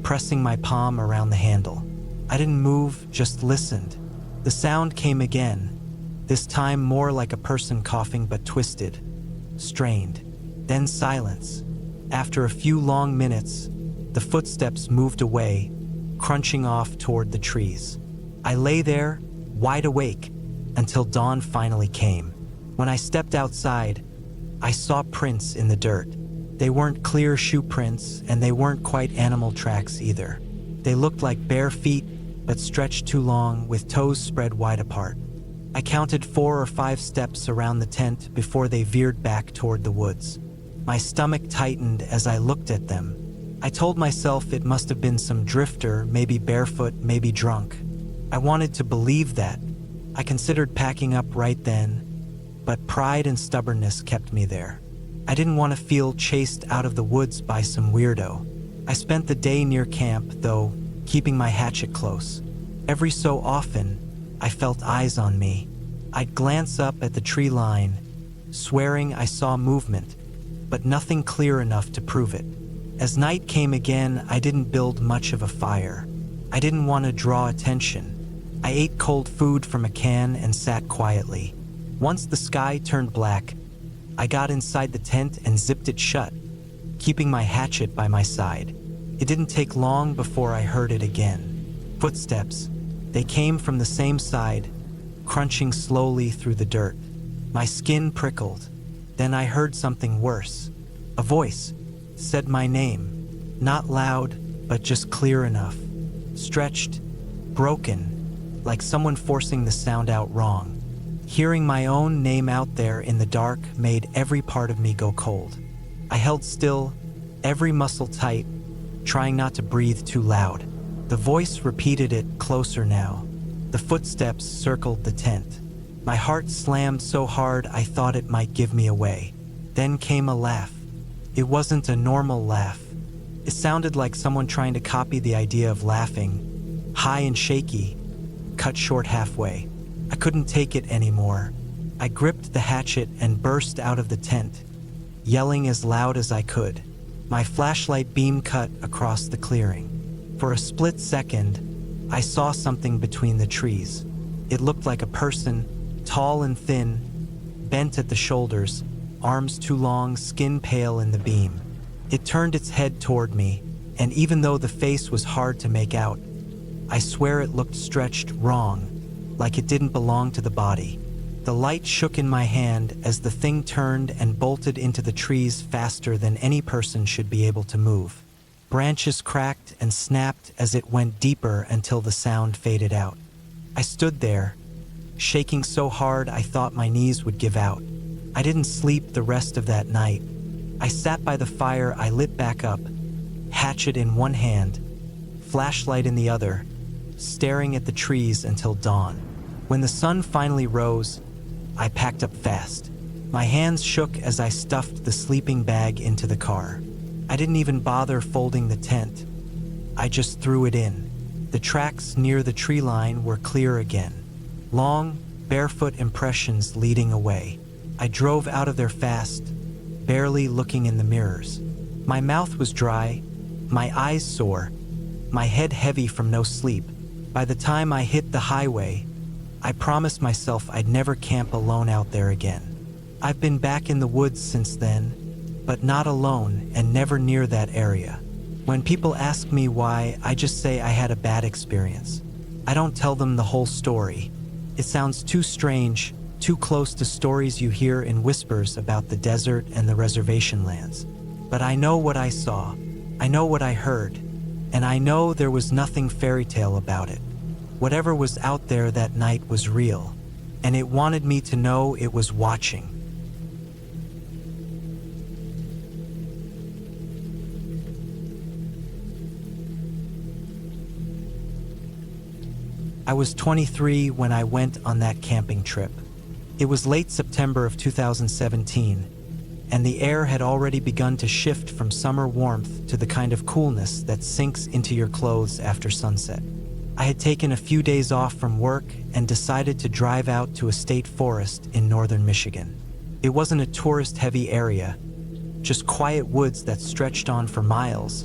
pressing my palm around the handle. I didn't move, just listened. The sound came again, this time more like a person coughing but twisted, strained. Then silence. After a few long minutes, the footsteps moved away, crunching off toward the trees. I lay there, wide awake, until dawn finally came. When I stepped outside, I saw prints in the dirt. They weren't clear shoe prints, and they weren't quite animal tracks either. They looked like bare feet, but stretched too long, with toes spread wide apart. I counted 4 or 5 steps around the tent before they veered back toward the woods. My stomach tightened as I looked at them. I told myself it must have been some drifter, maybe barefoot, maybe drunk. I wanted to believe that. I considered packing up right then, but pride and stubbornness kept me there. I didn't want to feel chased out of the woods by some weirdo. I spent the day near camp, though, keeping my hatchet close. Every so often, I felt eyes on me. I'd glance up at the tree line, swearing I saw movement, but nothing clear enough to prove it. As night came again, I didn't build much of a fire. I didn't want to draw attention. I ate cold food from a can and sat quietly. Once the sky turned black, I got inside the tent and zipped it shut, keeping my hatchet by my side. It didn't take long before I heard it again. Footsteps. They came from the same side, crunching slowly through the dirt. My skin prickled. Then I heard something worse. A voice said my name, not loud, but just clear enough. Stretched, broken, like someone forcing the sound out wrong. Hearing my own name out there in the dark made every part of me go cold. I held still, every muscle tight, trying not to breathe too loud. The voice repeated it closer now. The footsteps circled the tent. My heart slammed so hard I thought it might give me away. Then came a laugh. It wasn't a normal laugh. It sounded like someone trying to copy the idea of laughing, high and shaky, cut short halfway. I couldn't take it anymore. I gripped the hatchet and burst out of the tent, yelling as loud as I could. My flashlight beam cut across the clearing. For a split second, I saw something between the trees. It looked like a person, tall and thin, bent at the shoulders, arms too long, skin pale in the beam. It turned its head toward me, and even though the face was hard to make out, I swear it looked stretched wrong, like it didn't belong to the body. The light shook in my hand as the thing turned and bolted into the trees faster than any person should be able to move. Branches cracked and snapped as it went deeper until the sound faded out. I stood there, shaking so hard I thought my knees would give out. I didn't sleep the rest of that night. I sat by the fire I lit back up, hatchet in one hand, flashlight in the other, staring at the trees until dawn. When the sun finally rose, I packed up fast. My hands shook as I stuffed the sleeping bag into the car. I didn't even bother folding the tent. I just threw it in. The tracks near the tree line were clear again. Long, barefoot impressions leading away. I drove out of there fast, barely looking in the mirrors. My mouth was dry, my eyes sore, my head heavy from no sleep. By the time I hit the highway, I promised myself I'd never camp alone out there again. I've been back in the woods since then, but not alone and never near that area. When people ask me why, I just say I had a bad experience. I don't tell them the whole story. It sounds too strange, too close to stories you hear in whispers about the desert and the reservation lands. But I know what I saw, I know what I heard, and I know there was nothing fairy tale about it. Whatever was out there that night was real, and it wanted me to know it was watching. I was 23 when I went on that camping trip. It was late September of 2017, and the air had already begun to shift from summer warmth to the kind of coolness that sinks into your clothes after sunset. I had taken a few days off from work and decided to drive out to a state forest in northern Michigan. It wasn't a tourist-heavy area, just quiet woods that stretched on for miles,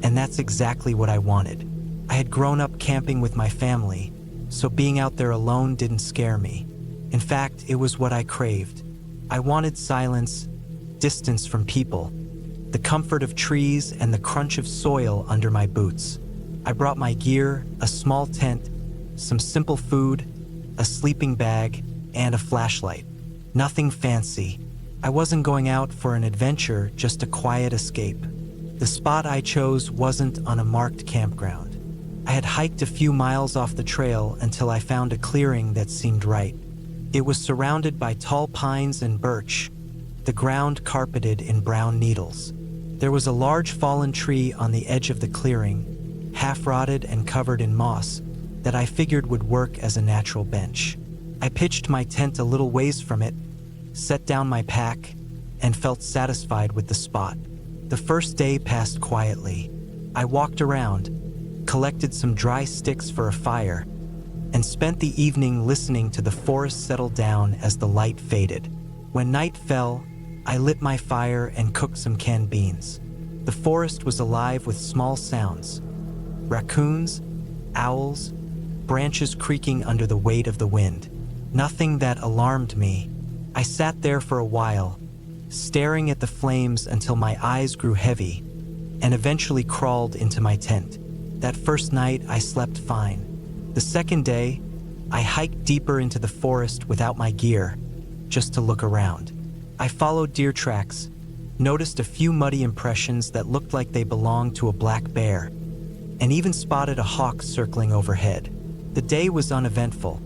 and that's exactly what I wanted. I had grown up camping with my family, so being out there alone didn't scare me. In fact, it was what I craved. I wanted silence, distance from people, the comfort of trees and the crunch of soil under my boots. I brought my gear, a small tent, some simple food, a sleeping bag, and a flashlight. Nothing fancy. I wasn't going out for an adventure, just a quiet escape. The spot I chose wasn't on a marked campground. I had hiked a few miles off the trail until I found a clearing that seemed right. It was surrounded by tall pines and birch, the ground carpeted in brown needles. There was a large fallen tree on the edge of the clearing, half-rotted and covered in moss, that I figured would work as a natural bench. I pitched my tent a little ways from it, set down my pack, and felt satisfied with the spot. The first day passed quietly. I walked around, collected some dry sticks for a fire, and spent the evening listening to the forest settle down as the light faded. When night fell, I lit my fire and cooked some canned beans. The forest was alive with small sounds: raccoons, owls, branches creaking under the weight of the wind. Nothing that alarmed me. I sat there for a while, staring at the flames until my eyes grew heavy, and eventually crawled into my tent. That first night, I slept fine. The second day, I hiked deeper into the forest without my gear, just to look around. I followed deer tracks, noticed a few muddy impressions that looked like they belonged to a black bear, and even spotted a hawk circling overhead. The day was uneventful,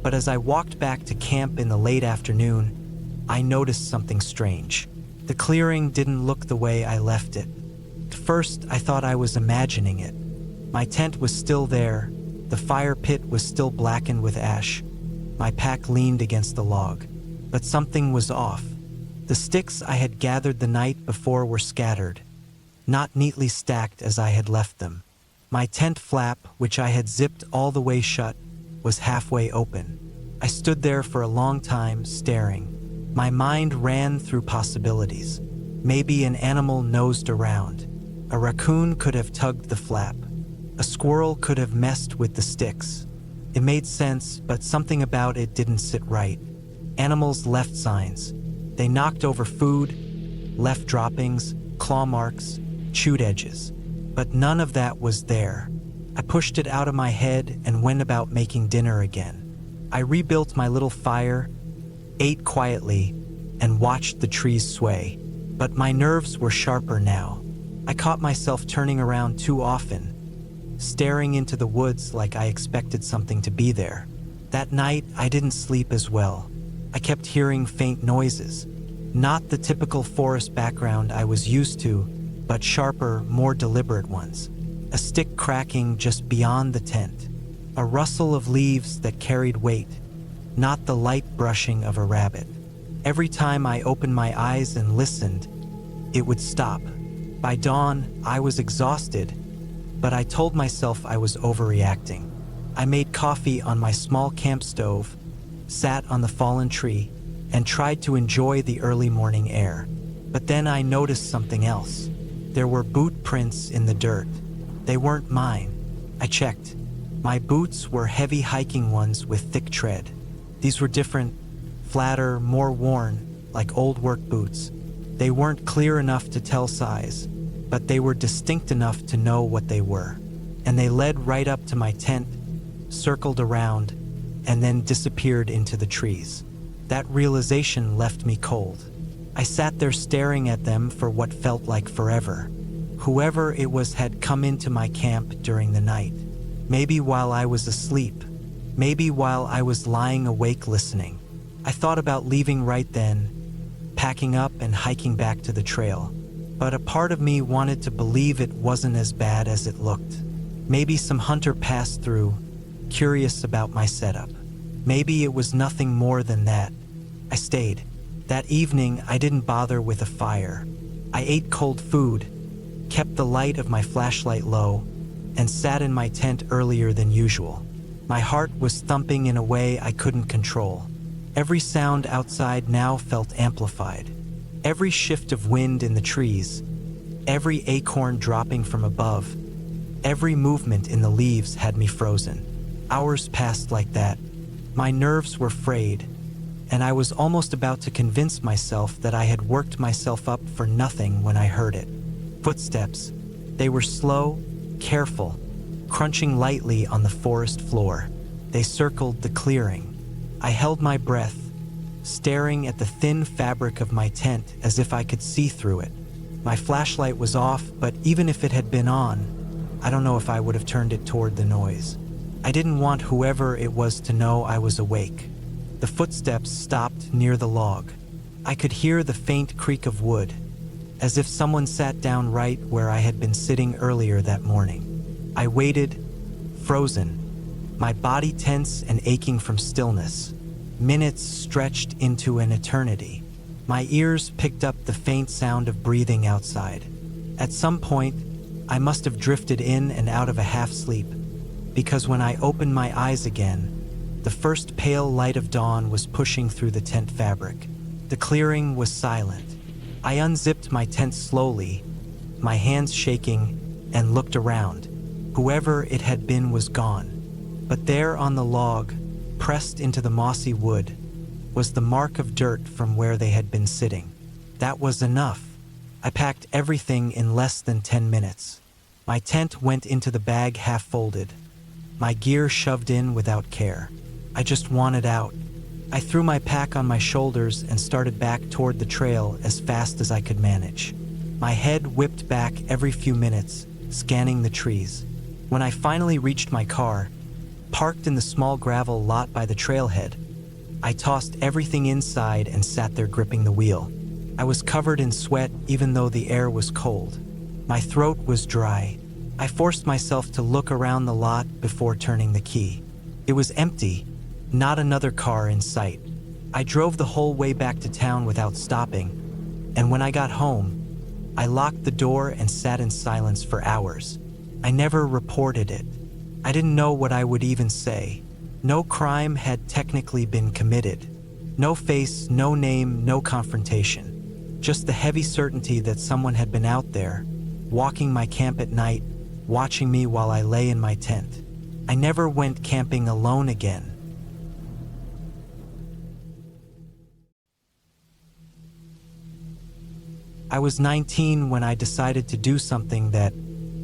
but as I walked back to camp in the late afternoon, I noticed something strange. The clearing didn't look the way I left it. At first, I thought I was imagining it. My tent was still there, the fire pit was still blackened with ash, my pack leaned against the log. But something was off. The sticks I had gathered the night before were scattered, not neatly stacked as I had left them. My tent flap, which I had zipped all the way shut, was halfway open. I stood there for a long time, staring. My mind ran through possibilities. Maybe an animal nosed around. A raccoon could have tugged the flap. A squirrel could have messed with the sticks. It made sense, but something about it didn't sit right. Animals left signs. They knocked over food, left droppings, claw marks, chewed edges. But none of that was there. I pushed it out of my head and went about making dinner again. I rebuilt my little fire, ate quietly, and watched the trees sway. But my nerves were sharper now. I caught myself turning around too often, staring into the woods like I expected something to be there. That night, I didn't sleep as well. I kept hearing faint noises. Not the typical forest background I was used to, but sharper, more deliberate ones. A stick cracking just beyond the tent. A rustle of leaves that carried weight, not the light brushing of a rabbit. Every time I opened my eyes and listened, it would stop. By dawn, I was exhausted, but I told myself I was overreacting. I made coffee on my small camp stove, sat on the fallen tree, and tried to enjoy the early morning air. But then I noticed something else. There were boot prints in the dirt. They weren't mine. I checked. My boots were heavy hiking ones with thick tread. These were different, flatter, more worn, like old work boots. They weren't clear enough to tell size, but they were distinct enough to know what they were. And they led right up to my tent, circled around, and then disappeared into the trees. That realization left me cold. I sat there staring at them for what felt like forever. Whoever it was had come into my camp during the night. Maybe while I was asleep. Maybe while I was lying awake listening. I thought about leaving right then, packing up and hiking back to the trail. But a part of me wanted to believe it wasn't as bad as it looked. Maybe some hunter passed through, curious about my setup. Maybe it was nothing more than that. I stayed. That evening, I didn't bother with a fire. I ate cold food, kept the light of my flashlight low, and sat in my tent earlier than usual. My heart was thumping in a way I couldn't control. Every sound outside now felt amplified. Every shift of wind in the trees, every acorn dropping from above, every movement in the leaves had me frozen. Hours passed like that. My nerves were frayed, and I was almost about to convince myself that I had worked myself up for nothing when I heard it. Footsteps. They were slow, careful, crunching lightly on the forest floor. They circled the clearing. I held my breath, staring at the thin fabric of my tent as if I could see through it. My flashlight was off, but even if it had been on, I don't know if I would have turned it toward the noise. I didn't want whoever it was to know I was awake. The footsteps stopped near the log. I could hear the faint creak of wood, as if someone sat down right where I had been sitting earlier that morning. I waited, frozen, my body tense and aching from stillness. Minutes stretched into an eternity. My ears picked up the faint sound of breathing outside. At some point, I must have drifted in and out of a half-sleep, because when I opened my eyes again, the first pale light of dawn was pushing through the tent fabric. The clearing was silent. I unzipped my tent slowly, my hands shaking, and looked around. Whoever it had been was gone. But there on the log, pressed into the mossy wood, was the mark of dirt from where they had been sitting. That was enough. I packed everything in less than 10 minutes. My tent went into the bag half folded, my gear shoved in without care. I just wanted out. I threw my pack on my shoulders and started back toward the trail as fast as I could manage. My head whipped back every few minutes, scanning the trees. When I finally reached my car, parked in the small gravel lot by the trailhead, I tossed everything inside and sat there gripping the wheel. I was covered in sweat even though the air was cold. My throat was dry. I forced myself to look around the lot before turning the key. It was empty, not another car in sight. I drove the whole way back to town without stopping, and when I got home, I locked the door and sat in silence for hours. I never reported it. I didn't know what I would even say. No crime had technically been committed. No face, no name, no confrontation. Just the heavy certainty that someone had been out there, walking my camp at night, watching me while I lay in my tent. I never went camping alone again. I was 19 when I decided to do something that,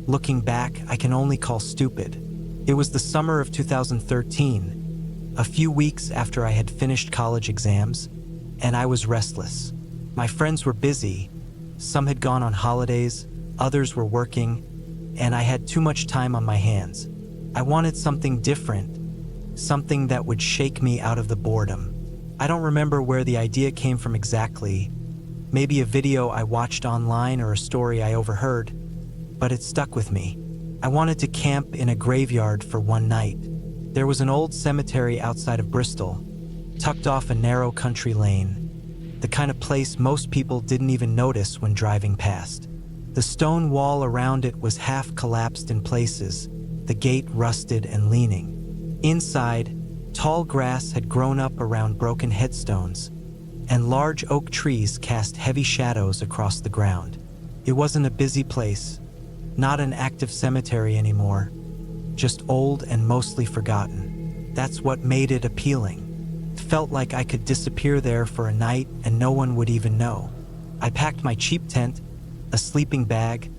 looking back, I can only call stupid. It was the summer of 2013, a few weeks after I had finished college exams, and I was restless. My friends were busy. Some had gone on holidays, others were working, and I had too much time on my hands. I wanted something different, something that would shake me out of the boredom. I don't remember where the idea came from exactly, maybe a video I watched online or a story I overheard, but it stuck with me. I wanted to camp in a graveyard for one night. There was an old cemetery outside of Bristol, tucked off a narrow country lane, the kind of place most people didn't even notice when driving past. The stone wall around it was half collapsed in places, the gate rusted and leaning. Inside, tall grass had grown up around broken headstones, and large oak trees cast heavy shadows across the ground. It wasn't a busy place, not an active cemetery anymore, just old and mostly forgotten. That's what made it appealing. It felt like I could disappear there for a night and no one would even know. I packed my cheap tent, a sleeping bag,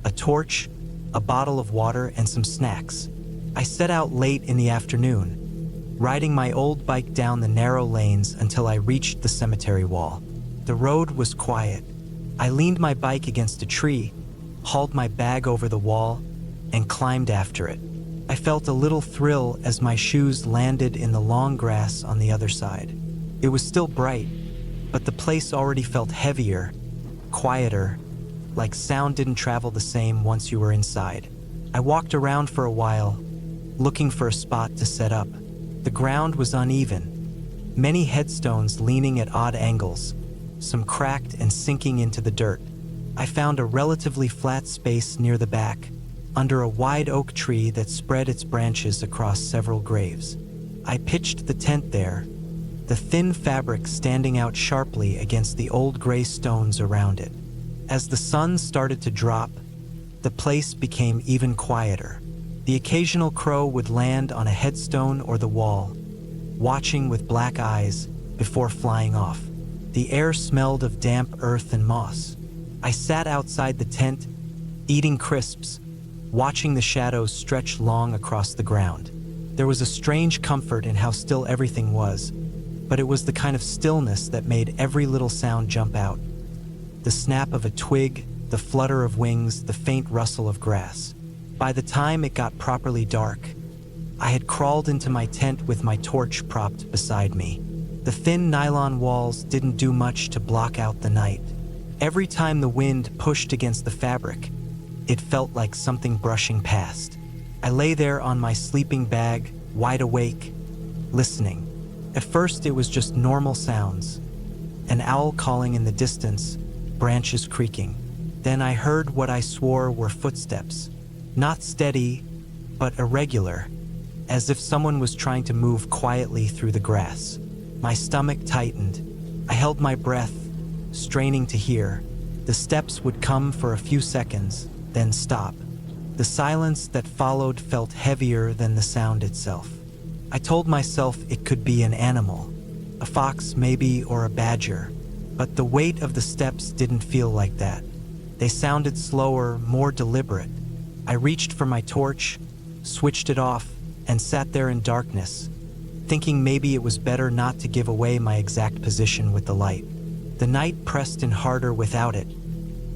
a torch, a bottle of water, and some snacks. I set out late in the afternoon, riding my old bike down the narrow lanes until I reached the cemetery wall. The road was quiet. I leaned my bike against a tree, hauled my bag over the wall, and climbed after it. I felt a little thrill as my shoes landed in the long grass on the other side. It was still bright, but the place already felt heavier, quieter, like sound didn't travel the same once you were inside. I walked around for a while, looking for a spot to set up. The ground was uneven, many headstones leaning at odd angles, some cracked and sinking into the dirt. I found a relatively flat space near the back, under a wide oak tree that spread its branches across several graves. I pitched the tent there, the thin fabric standing out sharply against the old gray stones around it. As the sun started to drop, the place became even quieter. The occasional crow would land on a headstone or the wall, watching with black eyes before flying off. The air smelled of damp earth and moss. I sat outside the tent, eating crisps, watching the shadows stretch long across the ground. There was a strange comfort in how still everything was, but it was the kind of stillness that made every little sound jump out. The snap of a twig, the flutter of wings, the faint rustle of grass. By the time it got properly dark, I had crawled into my tent with my torch propped beside me. The thin nylon walls didn't do much to block out the night. Every time the wind pushed against the fabric, it felt like something brushing past. I lay there on my sleeping bag, wide awake, listening. At first it was just normal sounds. An owl calling in the distance, branches creaking. Then I heard what I swore were footsteps. Not steady, but irregular, as if someone was trying to move quietly through the grass. My stomach tightened. I held my breath, straining to hear. The steps would come for a few seconds, then stop. The silence that followed felt heavier than the sound itself. I told myself it could be an animal, a fox maybe, or a badger, but the weight of the steps didn't feel like that. They sounded slower, more deliberate. I reached for my torch, switched it off, and sat there in darkness, thinking maybe it was better not to give away my exact position with the light. The night pressed in harder without it,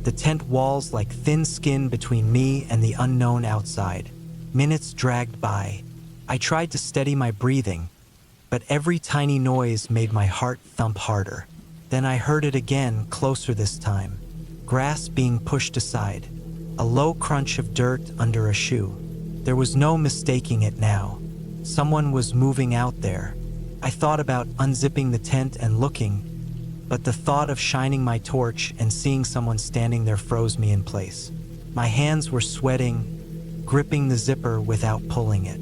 the tent walls like thin skin between me and the unknown outside. Minutes dragged by. I tried to steady my breathing, but every tiny noise made my heart thump harder. Then I heard it again, closer this time. Grass being pushed aside. A low crunch of dirt under a shoe. There was no mistaking it now. Someone was moving out there. I thought about unzipping the tent and looking, but the thought of shining my torch and seeing someone standing there froze me in place. My hands were sweating, gripping the zipper without pulling it.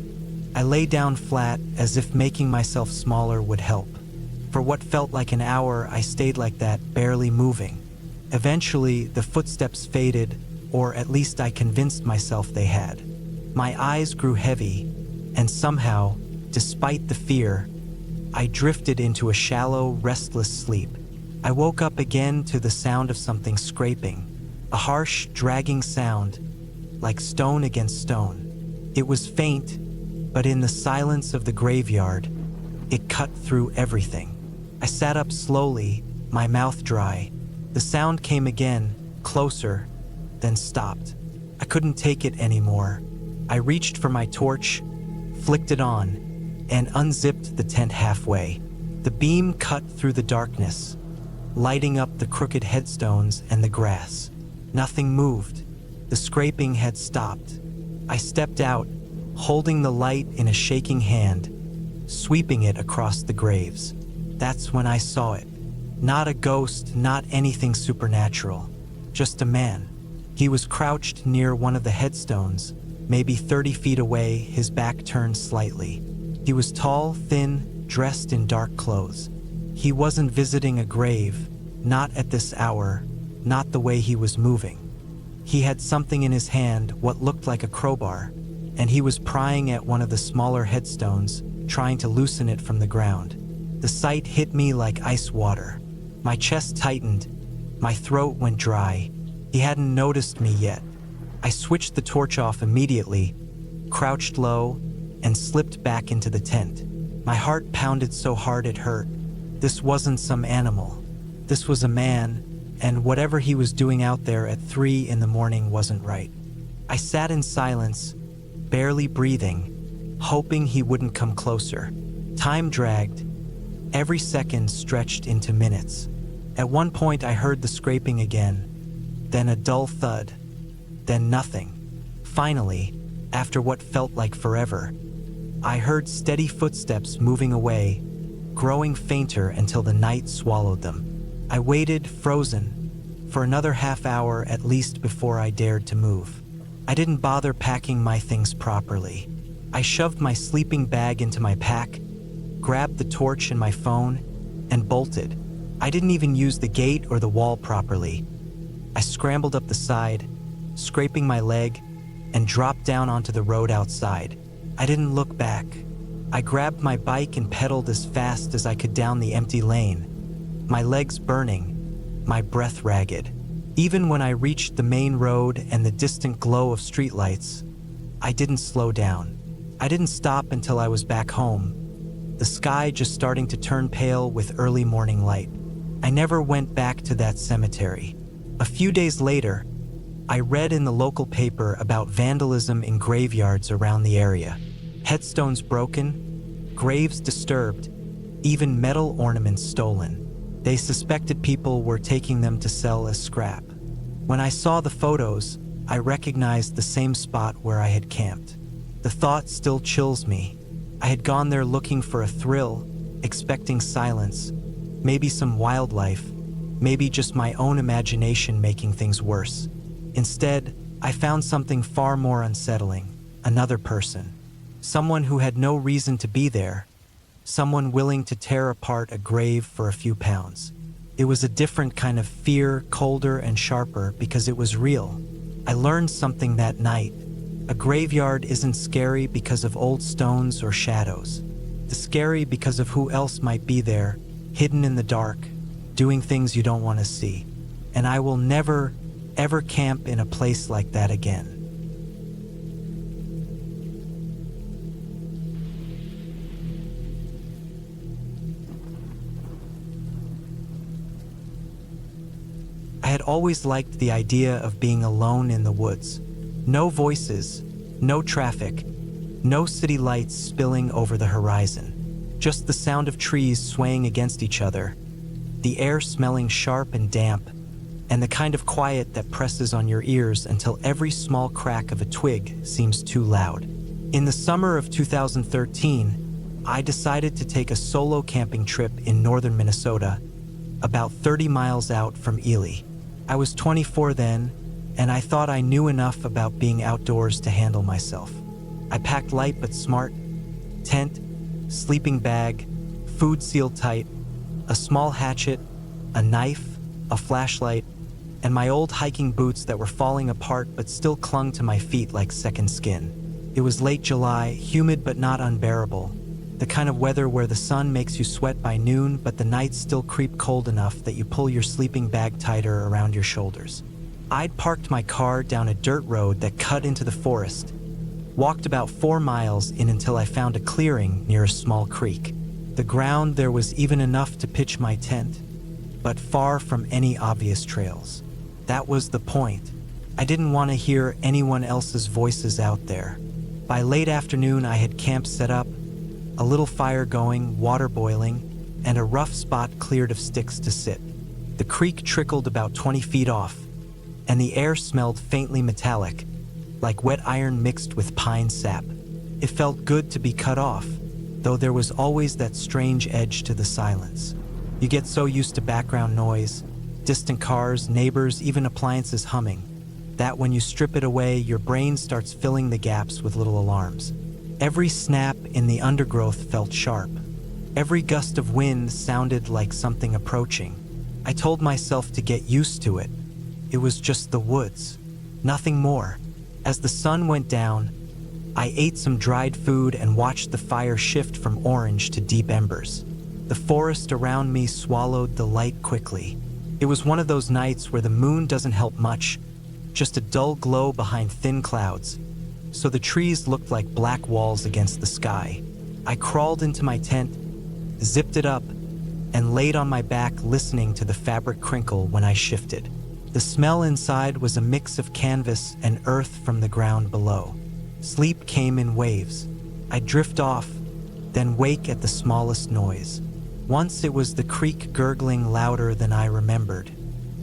I lay down flat, as if making myself smaller would help. For what felt like an hour, I stayed like that, barely moving. Eventually, the footsteps faded, or at least I convinced myself they had. My eyes grew heavy, and somehow, despite the fear, I drifted into a shallow, restless sleep. I woke up again to the sound of something scraping, a harsh, dragging sound, like stone against stone. It was faint, but in the silence of the graveyard, it cut through everything. I sat up slowly, my mouth dry. The sound came again, closer, then stopped. I couldn't take it anymore. I reached for my torch, flicked it on, and unzipped the tent halfway. The beam cut through the darkness, lighting up the crooked headstones and the grass. Nothing moved. The scraping had stopped. I stepped out, holding the light in a shaking hand, sweeping it across the graves. That's when I saw it. Not a ghost, not anything supernatural. Just a man. He was crouched near one of the headstones, maybe 30 feet away, his back turned slightly. He was tall, thin, dressed in dark clothes. He wasn't visiting a grave, not at this hour, not the way he was moving. He had something in his hand, what looked like a crowbar, and he was prying at one of the smaller headstones, trying to loosen it from the ground. The sight hit me like ice water. My chest tightened, my throat went dry. He hadn't noticed me yet. I switched the torch off immediately, crouched low, and slipped back into the tent. My heart pounded so hard it hurt. This wasn't some animal. This was a man, and whatever he was doing out there at 3 in the morning wasn't right. I sat in silence, barely breathing, hoping he wouldn't come closer. Time dragged. Every second stretched into minutes. At one point I heard the scraping again, then a dull thud, then nothing. Finally, after what felt like forever, I heard steady footsteps moving away, growing fainter until the night swallowed them. I waited, frozen, for another half hour at least before I dared to move. I didn't bother packing my things properly. I shoved my sleeping bag into my pack, grabbed the torch and my phone, and bolted. I didn't even use the gate or the wall properly. I scrambled up the side, scraping my leg, and dropped down onto the road outside. I didn't look back. I grabbed my bike and pedaled as fast as I could down the empty lane, my legs burning, my breath ragged. Even when I reached the main road and the distant glow of streetlights, I didn't slow down. I didn't stop until I was back home, the sky just starting to turn pale with early morning light. I never went back to that cemetery. A few days later, I read in the local paper about vandalism in graveyards around the area. Headstones broken, graves disturbed, even metal ornaments stolen. They suspected people were taking them to sell as scrap. When I saw the photos, I recognized the same spot where I had camped. The thought still chills me. I had gone there looking for a thrill, expecting silence, maybe some wildlife, maybe just my own imagination making things worse. Instead, I found something far more unsettling, another person. Someone who had no reason to be there, someone willing to tear apart a grave for a few pounds. It was a different kind of fear, colder and sharper because it was real. I learned something that night. A graveyard isn't scary because of old stones or shadows. It's scary because of who else might be there, hidden in the dark, doing things you don't want to see. And I will never, ever camp in a place like that again. had always liked the idea of being alone in the woods. No voices, no traffic, no city lights spilling over the horizon. Just the sound of trees swaying against each other, the air smelling sharp and damp, and the kind of quiet that presses on your ears until every small crack of a twig seems too loud. In the summer of 2013, I decided to take a solo camping trip in northern Minnesota, about 30 miles out from Ely. I was 24 then, and I thought I knew enough about being outdoors to handle myself. I packed light but smart: tent, sleeping bag, food sealed tight, a small hatchet, a knife, a flashlight, and my old hiking boots that were falling apart but still clung to my feet like second skin. It was late July, humid but not unbearable. The kind of weather where the sun makes you sweat by noon, but the nights still creep cold enough that you pull your sleeping bag tighter around your shoulders. I'd parked my car down a dirt road that cut into the forest, walked about 4 miles in until I found a clearing near a small creek. The ground there was even enough to pitch my tent, but far from any obvious trails. That was the point. I didn't want to hear anyone else's voices out there. By late afternoon, I had camp set up, a little fire going, water boiling, and a rough spot cleared of sticks to sit. The creek trickled about 20 feet off, and the air smelled faintly metallic, like wet iron mixed with pine sap. It felt good to be cut off, though there was always that strange edge to the silence. You get so used to background noise, distant cars, neighbors, even appliances humming, that when you strip it away, your brain starts filling the gaps with little alarms. Every snap in the undergrowth felt sharp. Every gust of wind sounded like something approaching. I told myself to get used to it. It was just the woods, nothing more. As the sun went down, I ate some dried food and watched the fire shift from orange to deep embers. The forest around me swallowed the light quickly. It was one of those nights where the moon doesn't help much, just a dull glow behind thin clouds, so the trees looked like black walls against the sky. I crawled into my tent, zipped it up, and laid on my back listening to the fabric crinkle when I shifted. The smell inside was a mix of canvas and earth from the ground below. Sleep came in waves. I'd drift off, then wake at the smallest noise. Once it was the creek gurgling louder than I remembered.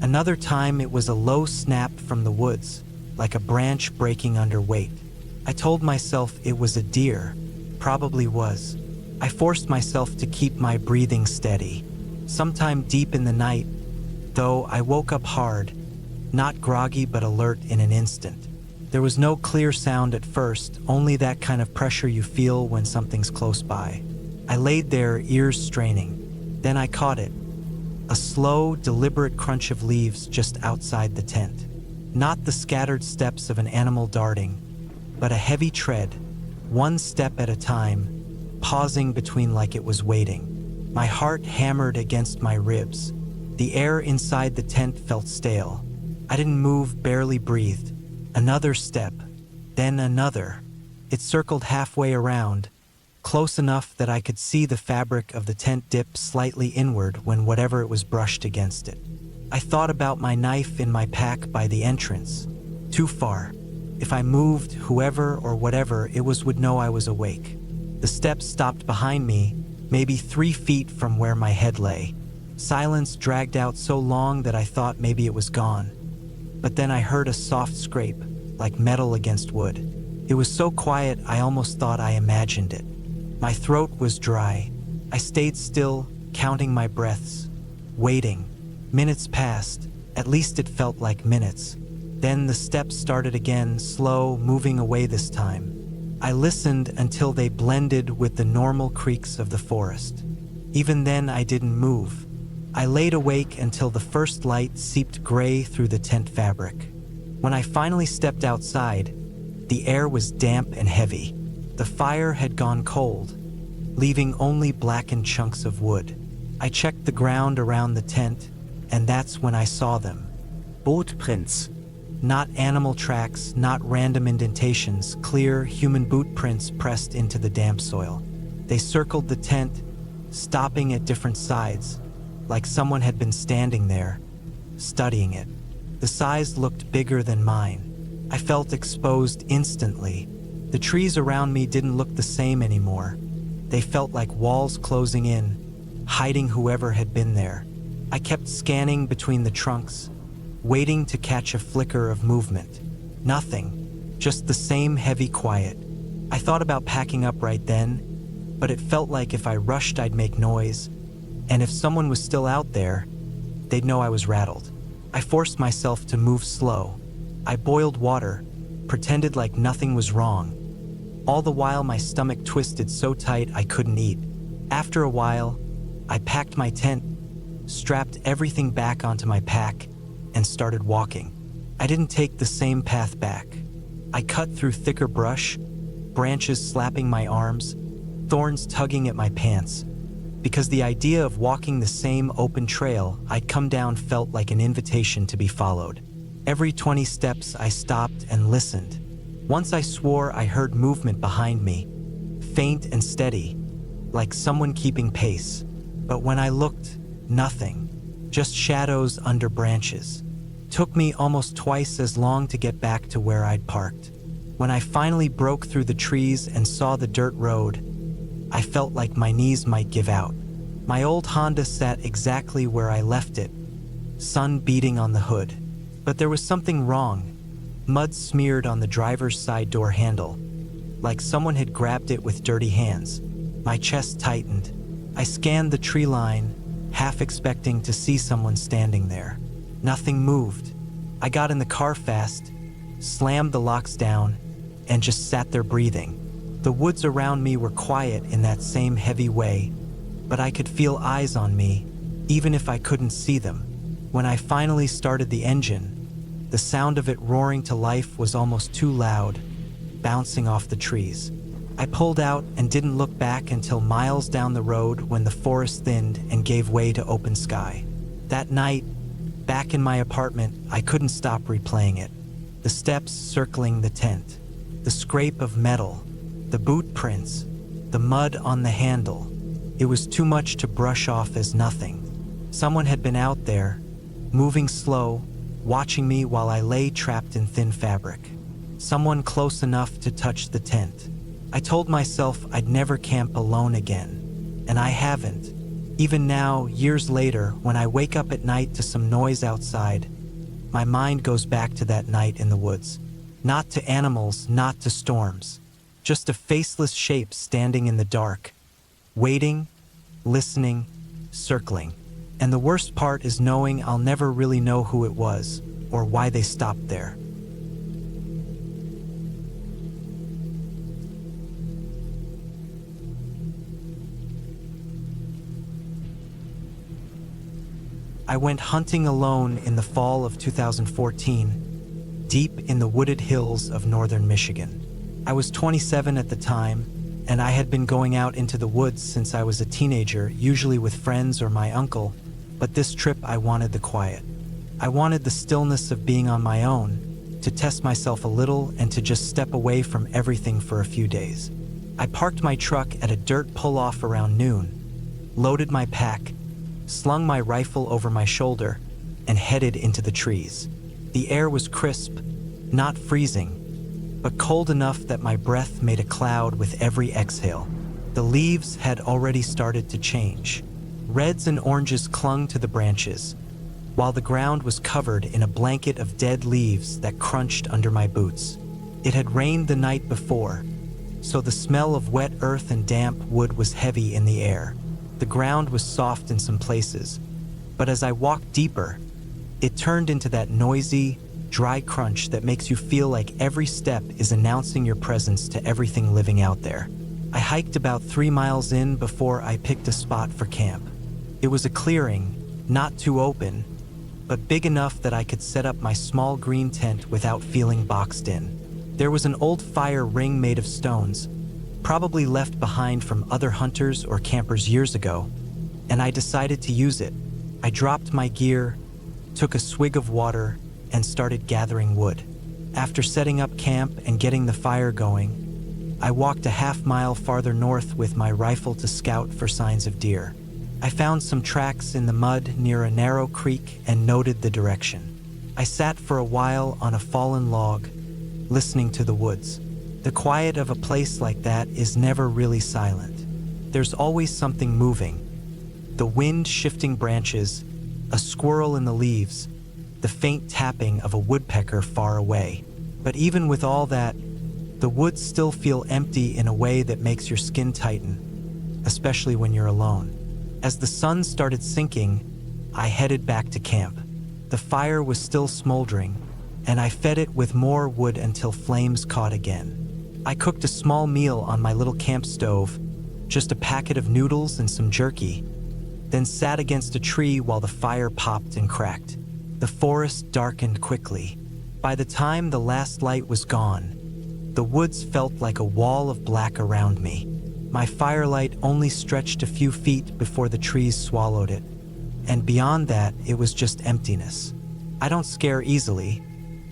Another time it was a low snap from the woods, like a branch breaking under weight. I told myself it was a deer. Probably was. I forced myself to keep my breathing steady. Sometime deep in the night, though, I woke up hard, not groggy but alert in an instant. There was no clear sound at first, only that kind of pressure you feel when something's close by. I laid there, ears straining. Then I caught it. A slow, deliberate crunch of leaves just outside the tent. Not the scattered steps of an animal darting, but a heavy tread, one step at a time, pausing between like it was waiting. My heart hammered against my ribs. The air inside the tent felt stale. I didn't move, barely breathed. Another step, then another. It circled halfway around, close enough that I could see the fabric of the tent dip slightly inward when whatever it was brushed against it. I thought about my knife in my pack by the entrance. Too far. If I moved, whoever or whatever it was would know I was awake. The steps stopped behind me, maybe 3 feet from where my head lay. Silence dragged out so long that I thought maybe it was gone. But then I heard a soft scrape, like metal against wood. It was so quiet I almost thought I imagined it. My throat was dry. I stayed still, counting my breaths, waiting. Minutes passed, at least it felt like minutes. Then the steps started again, slow, moving away this time. I listened until they blended with the normal creaks of the forest. Even then I didn't move. I laid awake until the first light seeped gray through the tent fabric. When I finally stepped outside, the air was damp and heavy. The fire had gone cold, leaving only blackened chunks of wood. I checked the ground around the tent, and that's when I saw them. Bootprints. Not animal tracks, not random indentations, clear human boot prints pressed into the damp soil. They circled the tent, stopping at different sides, like someone had been standing there, studying it. The size looked bigger than mine. I felt exposed instantly. The trees around me didn't look the same anymore. They felt like walls closing in, hiding whoever had been there. I kept scanning between the trunks, waiting to catch a flicker of movement. Nothing, just the same heavy quiet. I thought about packing up right then, but it felt like if I rushed I'd make noise, and if someone was still out there, they'd know I was rattled. I forced myself to move slow. I boiled water, pretended like nothing was wrong. All the while my stomach twisted so tight I couldn't eat. After a while, I packed my tent, strapped everything back onto my pack, and started walking. I didn't take the same path back. I cut through thicker brush, branches slapping my arms, thorns tugging at my pants, because the idea of walking the same open trail I'd come down felt like an invitation to be followed. Every 20 steps I stopped and listened. Once I swore I heard movement behind me, faint and steady, like someone keeping pace. But when I looked, nothing, just shadows under branches. Took me almost twice as long to get back to where I'd parked. When I finally broke through the trees and saw the dirt road, I felt like my knees might give out. My old Honda sat exactly where I left it, sun beating on the hood. But there was something wrong. Mud smeared on the driver's side door handle, like someone had grabbed it with dirty hands. My chest tightened. I scanned the tree line, half expecting to see someone standing there. Nothing moved. I got in the car fast, slammed the locks down, and just sat there breathing. The woods around me were quiet in that same heavy way, but I could feel eyes on me, even if I couldn't see them. When I finally started the engine, the sound of it roaring to life was almost too loud, bouncing off the trees. I pulled out and didn't look back until miles down the road when the forest thinned and gave way to open sky. That night, back in my apartment, I couldn't stop replaying it. The steps circling the tent, the scrape of metal, the boot prints, the mud on the handle. It was too much to brush off as nothing. Someone had been out there, moving slow, watching me while I lay trapped in thin fabric. Someone close enough to touch the tent. I told myself I'd never camp alone again, and I haven't. Even now, years later, when I wake up at night to some noise outside, my mind goes back to that night in the woods. Not to animals, not to storms. Just a faceless shape standing in the dark, waiting, listening, circling. And the worst part is knowing I'll never really know who it was or why they stopped there. I went hunting alone in the fall of 2014, deep in the wooded hills of northern Michigan. I was 27 at the time, and I had been going out into the woods since I was a teenager, usually with friends or my uncle, but this trip I wanted the quiet. I wanted the stillness of being on my own, to test myself a little and to just step away from everything for a few days. I parked my truck at a dirt pull-off around noon, loaded my pack, slung my rifle over my shoulder, and headed into the trees. The air was crisp, not freezing, but cold enough that my breath made a cloud with every exhale. The leaves had already started to change. Reds and oranges clung to the branches, while the ground was covered in a blanket of dead leaves that crunched under my boots. It had rained the night before, so the smell of wet earth and damp wood was heavy in the air. The ground was soft in some places, but as I walked deeper, it turned into that noisy, dry crunch that makes you feel like every step is announcing your presence to everything living out there. I hiked about 3 miles in before I picked a spot for camp. It was a clearing, not too open, but big enough that I could set up my small green tent without feeling boxed in. There was an old fire ring made of stones, probably left behind from other hunters or campers years ago, and I decided to use it. I dropped my gear, took a swig of water, and started gathering wood. After setting up camp and getting the fire going, I walked a half-mile farther north with my rifle to scout for signs of deer. I found some tracks in the mud near a narrow creek and noted the direction. I sat for a while on a fallen log, listening to the woods. The quiet of a place like that is never really silent. There's always something moving. The wind shifting branches, a squirrel in the leaves, the faint tapping of a woodpecker far away. But even with all that, the woods still feel empty in a way that makes your skin tighten, especially when you're alone. As the sun started sinking, I headed back to camp. The fire was still smoldering, and I fed it with more wood until flames caught again. I cooked a small meal on my little camp stove, just a packet of noodles and some jerky, then sat against a tree while the fire popped and cracked. The forest darkened quickly. By the time the last light was gone, the woods felt like a wall of black around me. My firelight only stretched a few feet before the trees swallowed it, and beyond that, it was just emptiness. I don't scare easily,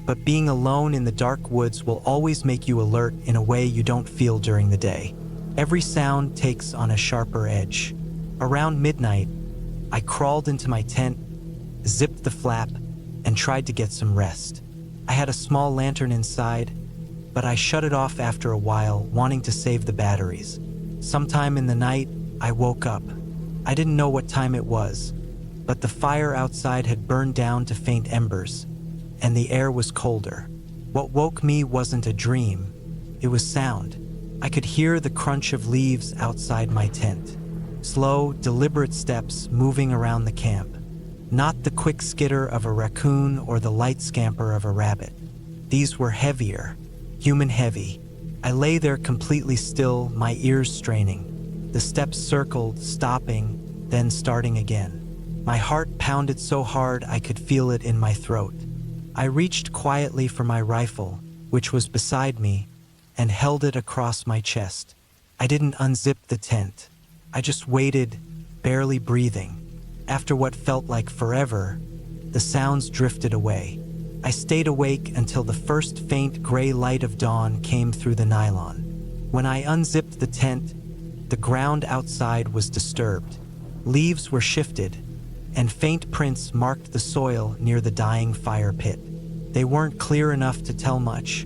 but being alone in the dark woods will always make you alert in a way you don't feel during the day. Every sound takes on a sharper edge. Around midnight, I crawled into my tent, zipped the flap, and tried to get some rest. I had a small lantern inside, but I shut it off after a while, wanting to save the batteries. Sometime in the night, I woke up. I didn't know what time it was, but the fire outside had burned down to faint embers, and the air was colder. What woke me wasn't a dream, it was sound. I could hear the crunch of leaves outside my tent. Slow, deliberate steps moving around the camp. Not the quick skitter of a raccoon or the light scamper of a rabbit. These were heavier, human heavy. I lay there completely still, my ears straining. The steps circled, stopping, then starting again. My heart pounded so hard I could feel it in my throat. I reached quietly for my rifle, which was beside me, and held it across my chest. I didn't unzip the tent. I just waited, barely breathing. After what felt like forever, the sounds drifted away. I stayed awake until the first faint gray light of dawn came through the nylon. When I unzipped the tent, the ground outside was disturbed. Leaves were shifted, and faint prints marked the soil near the dying fire pit. They weren't clear enough to tell much,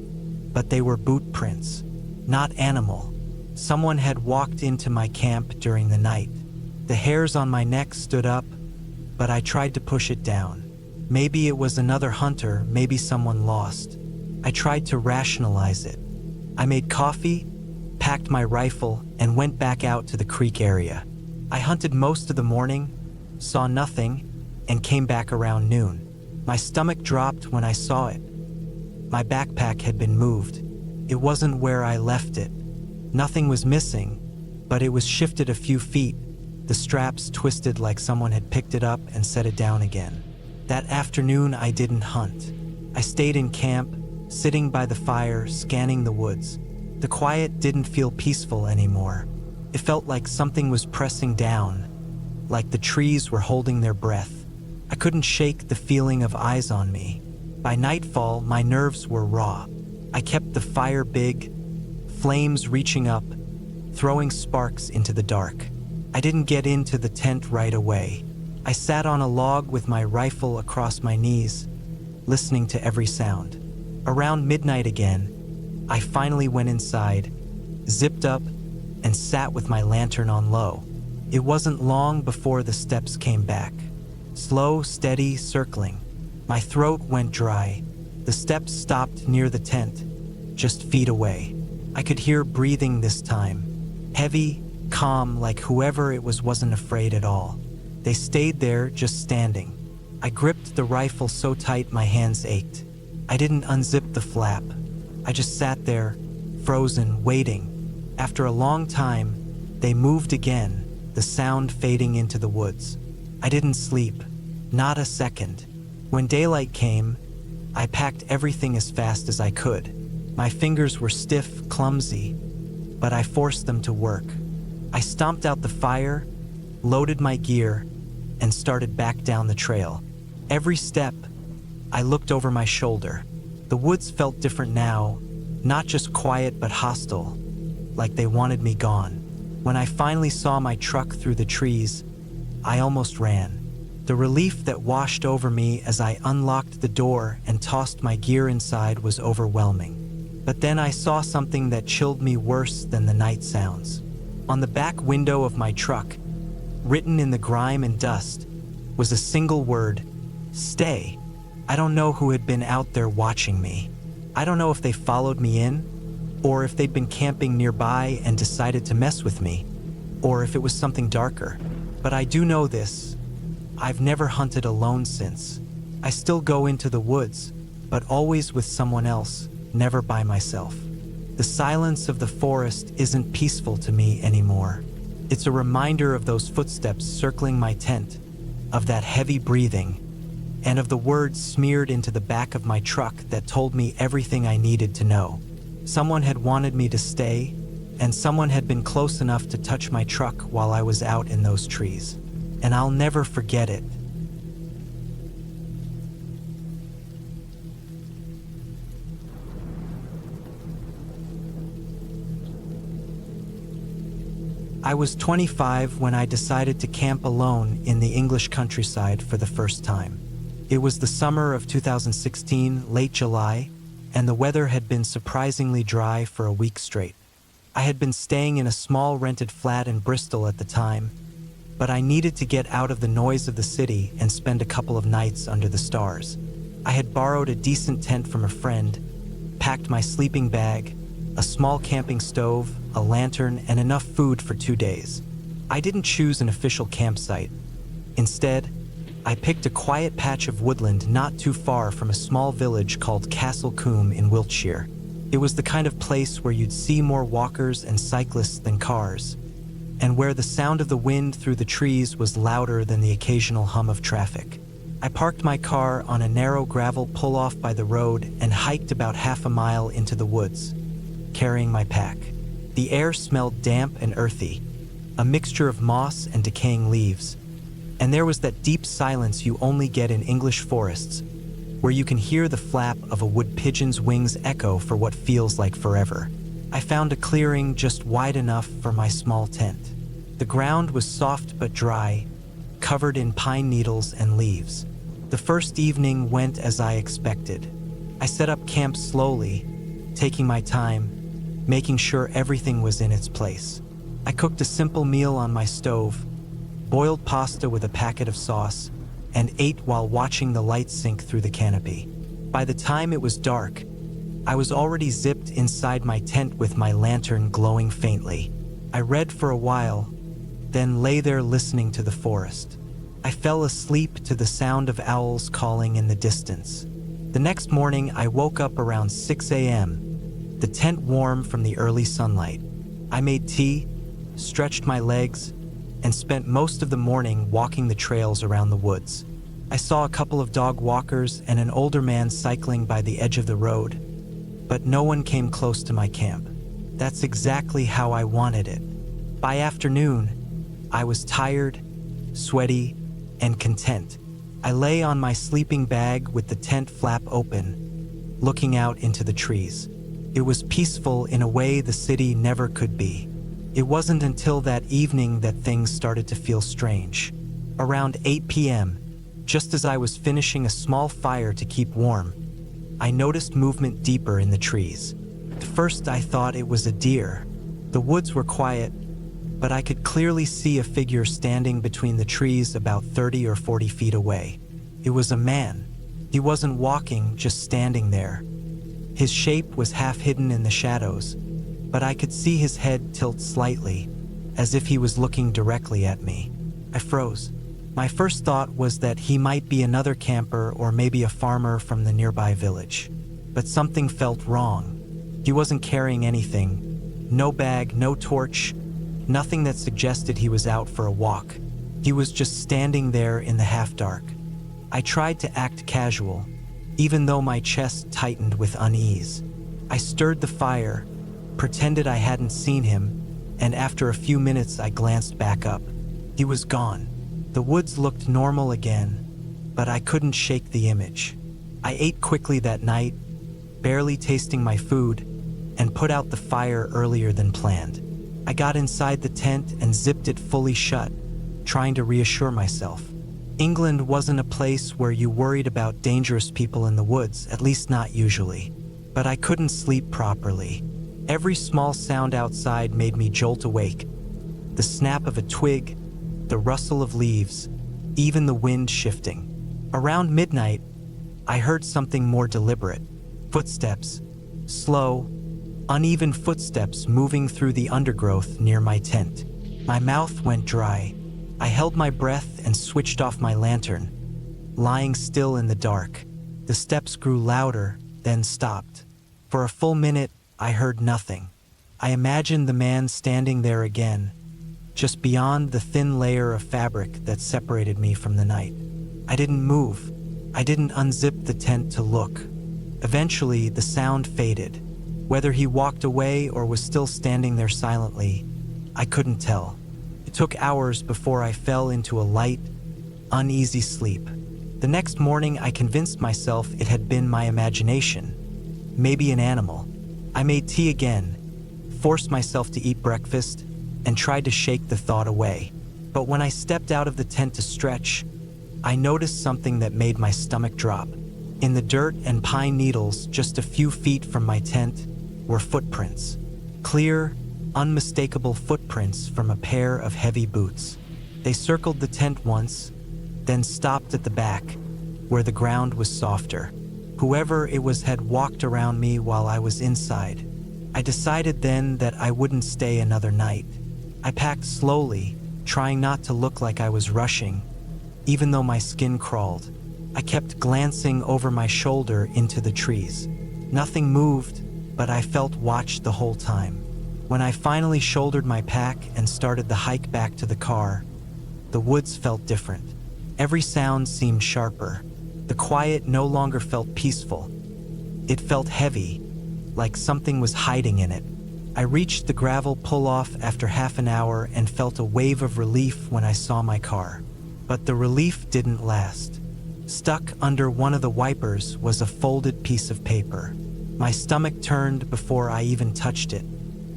but they were boot prints, not animal. Someone had walked into my camp during the night. The hairs on my neck stood up, but I tried to push it down. Maybe it was another hunter, maybe someone lost. I tried to rationalize it. I made coffee, packed my rifle, and went back out to the creek area. I hunted most of the morning, saw nothing, and came back around noon. My stomach dropped when I saw it. My backpack had been moved. It wasn't where I left it. Nothing was missing, but it was shifted a few feet, the straps twisted like someone had picked it up and set it down again. That afternoon, I didn't hunt. I stayed in camp, sitting by the fire, scanning the woods. The quiet didn't feel peaceful anymore. It felt like something was pressing down, like the trees were holding their breath. I couldn't shake the feeling of eyes on me. By nightfall, my nerves were raw. I kept the fire big, flames reaching up, throwing sparks into the dark. I didn't get into the tent right away. I sat on a log with my rifle across my knees, listening to every sound. Around midnight again, I finally went inside, zipped up, and sat with my lantern on low. It wasn't long before the steps came back. Slow, steady, circling. My throat went dry. The steps stopped near the tent, just feet away. I could hear breathing this time. Heavy, calm, like whoever it was wasn't afraid at all. They stayed there, just standing. I gripped the rifle so tight my hands ached. I didn't unzip the flap. I just sat there, frozen, waiting. After a long time, they moved again, the sound fading into the woods. I didn't sleep, not a second. When daylight came, I packed everything as fast as I could. My fingers were stiff, clumsy, but I forced them to work. I stomped out the fire, loaded my gear, and started back down the trail. Every step, I looked over my shoulder. The woods felt different now, not just quiet but hostile, like they wanted me gone. When I finally saw my truck through the trees, I almost ran. The relief that washed over me as I unlocked the door and tossed my gear inside was overwhelming. But then I saw something that chilled me worse than the night sounds. On the back window of my truck, written in the grime and dust, was a single word: stay. I don't know who had been out there watching me. I don't know if they followed me in, or if they'd been camping nearby and decided to mess with me, or if it was something darker. But I do know this: I've never hunted alone since. I still go into the woods, but always with someone else, never by myself. The silence of the forest isn't peaceful to me anymore. It's a reminder of those footsteps circling my tent, of that heavy breathing, and of the words smeared into the back of my truck that told me everything I needed to know. Someone had wanted me to stay, and someone had been close enough to touch my truck while I was out in those trees. And I'll never forget it. I was 25 when I decided to camp alone in the English countryside for the first time. It was the summer of 2016, late July, and the weather had been surprisingly dry for a week straight. I had been staying in a small rented flat in Bristol at the time, but I needed to get out of the noise of the city and spend a couple of nights under the stars. I had borrowed a decent tent from a friend, packed my sleeping bag, a small camping stove, a lantern, and enough food for 2 days. I didn't choose an official campsite. Instead, I picked a quiet patch of woodland not too far from a small village called Castle Combe in Wiltshire. It was the kind of place where you'd see more walkers and cyclists than cars, and where the sound of the wind through the trees was louder than the occasional hum of traffic. I parked my car on a narrow gravel pull-off by the road and hiked about half a mile into the woods, carrying my pack. The air smelled damp and earthy, a mixture of moss and decaying leaves, and there was that deep silence you only get in English forests, where you can hear the flap of a wood pigeon's wings echo for what feels like forever. I found a clearing just wide enough for my small tent. The ground was soft but dry, covered in pine needles and leaves. The first evening went as I expected. I set up camp slowly, taking my time, making sure everything was in its place. I cooked a simple meal on my stove, boiled pasta with a packet of sauce, and ate while watching the lights sink through the canopy. By the time it was dark, I was already zipped inside my tent with my lantern glowing faintly. I read for a while, then lay there listening to the forest. I fell asleep to the sound of owls calling in the distance. The next morning, I woke up around 6 a.m., the tent warm from the early sunlight. I made tea, stretched my legs, and spent most of the morning walking the trails around the woods. I saw a couple of dog walkers and an older man cycling by the edge of the road, but no one came close to my camp. That's exactly how I wanted it. By afternoon, I was tired, sweaty, and content. I lay on my sleeping bag with the tent flap open, looking out into the trees. It was peaceful in a way the city never could be. It wasn't until that evening that things started to feel strange. Around 8 p.m., just as I was finishing a small fire to keep warm, I noticed movement deeper in the trees. At first, I thought it was a deer. The woods were quiet, but I could clearly see a figure standing between the trees about 30 or 40 feet away. It was a man. He wasn't walking, just standing there. His shape was half hidden in the shadows, but I could see his head tilt slightly, as if he was looking directly at me. I froze. My first thought was that he might be another camper or maybe a farmer from the nearby village. But something felt wrong. He wasn't carrying anything. No bag, no torch, nothing that suggested he was out for a walk. He was just standing there in the half-dark. I tried to act casual, even though my chest tightened with unease. I stirred the fire, pretended I hadn't seen him, and after a few minutes I glanced back up. He was gone. The woods looked normal again, but I couldn't shake the image. I ate quickly that night, barely tasting my food, and put out the fire earlier than planned. I got inside the tent and zipped it fully shut, trying to reassure myself. England wasn't a place where you worried about dangerous people in the woods, at least not usually. But I couldn't sleep properly. Every small sound outside made me jolt awake. The snap of a twig, the rustle of leaves, even the wind shifting. Around midnight, I heard something more deliberate. Footsteps, slow, uneven footsteps moving through the undergrowth near my tent. My mouth went dry. I held my breath and switched off my lantern, lying still in the dark. The steps grew louder, then stopped. For a full minute, I heard nothing. I imagined the man standing there again, just beyond the thin layer of fabric that separated me from the night. I didn't move. I didn't unzip the tent to look. Eventually, the sound faded. Whether he walked away or was still standing there silently, I couldn't tell. It took hours before I fell into a light, uneasy sleep. The next morning, I convinced myself it had been my imagination, maybe an animal. I made tea again, forced myself to eat breakfast, and tried to shake the thought away. But when I stepped out of the tent to stretch, I noticed something that made my stomach drop. In the dirt and pine needles just a few feet from my tent were footprints. Clear, unmistakable footprints from a pair of heavy boots. They circled the tent once, then stopped at the back, where the ground was softer. Whoever it was had walked around me while I was inside. I decided then that I wouldn't stay another night. I packed slowly, trying not to look like I was rushing, even though my skin crawled. I kept glancing over my shoulder into the trees. Nothing moved, but I felt watched the whole time. When I finally shouldered my pack and started the hike back to the car, the woods felt different. Every sound seemed sharper. The quiet no longer felt peaceful. It felt heavy, like something was hiding in it. I reached the gravel pull-off after half an hour and felt a wave of relief when I saw my car. But the relief didn't last. Stuck under one of the wipers was a folded piece of paper. My stomach turned before I even touched it.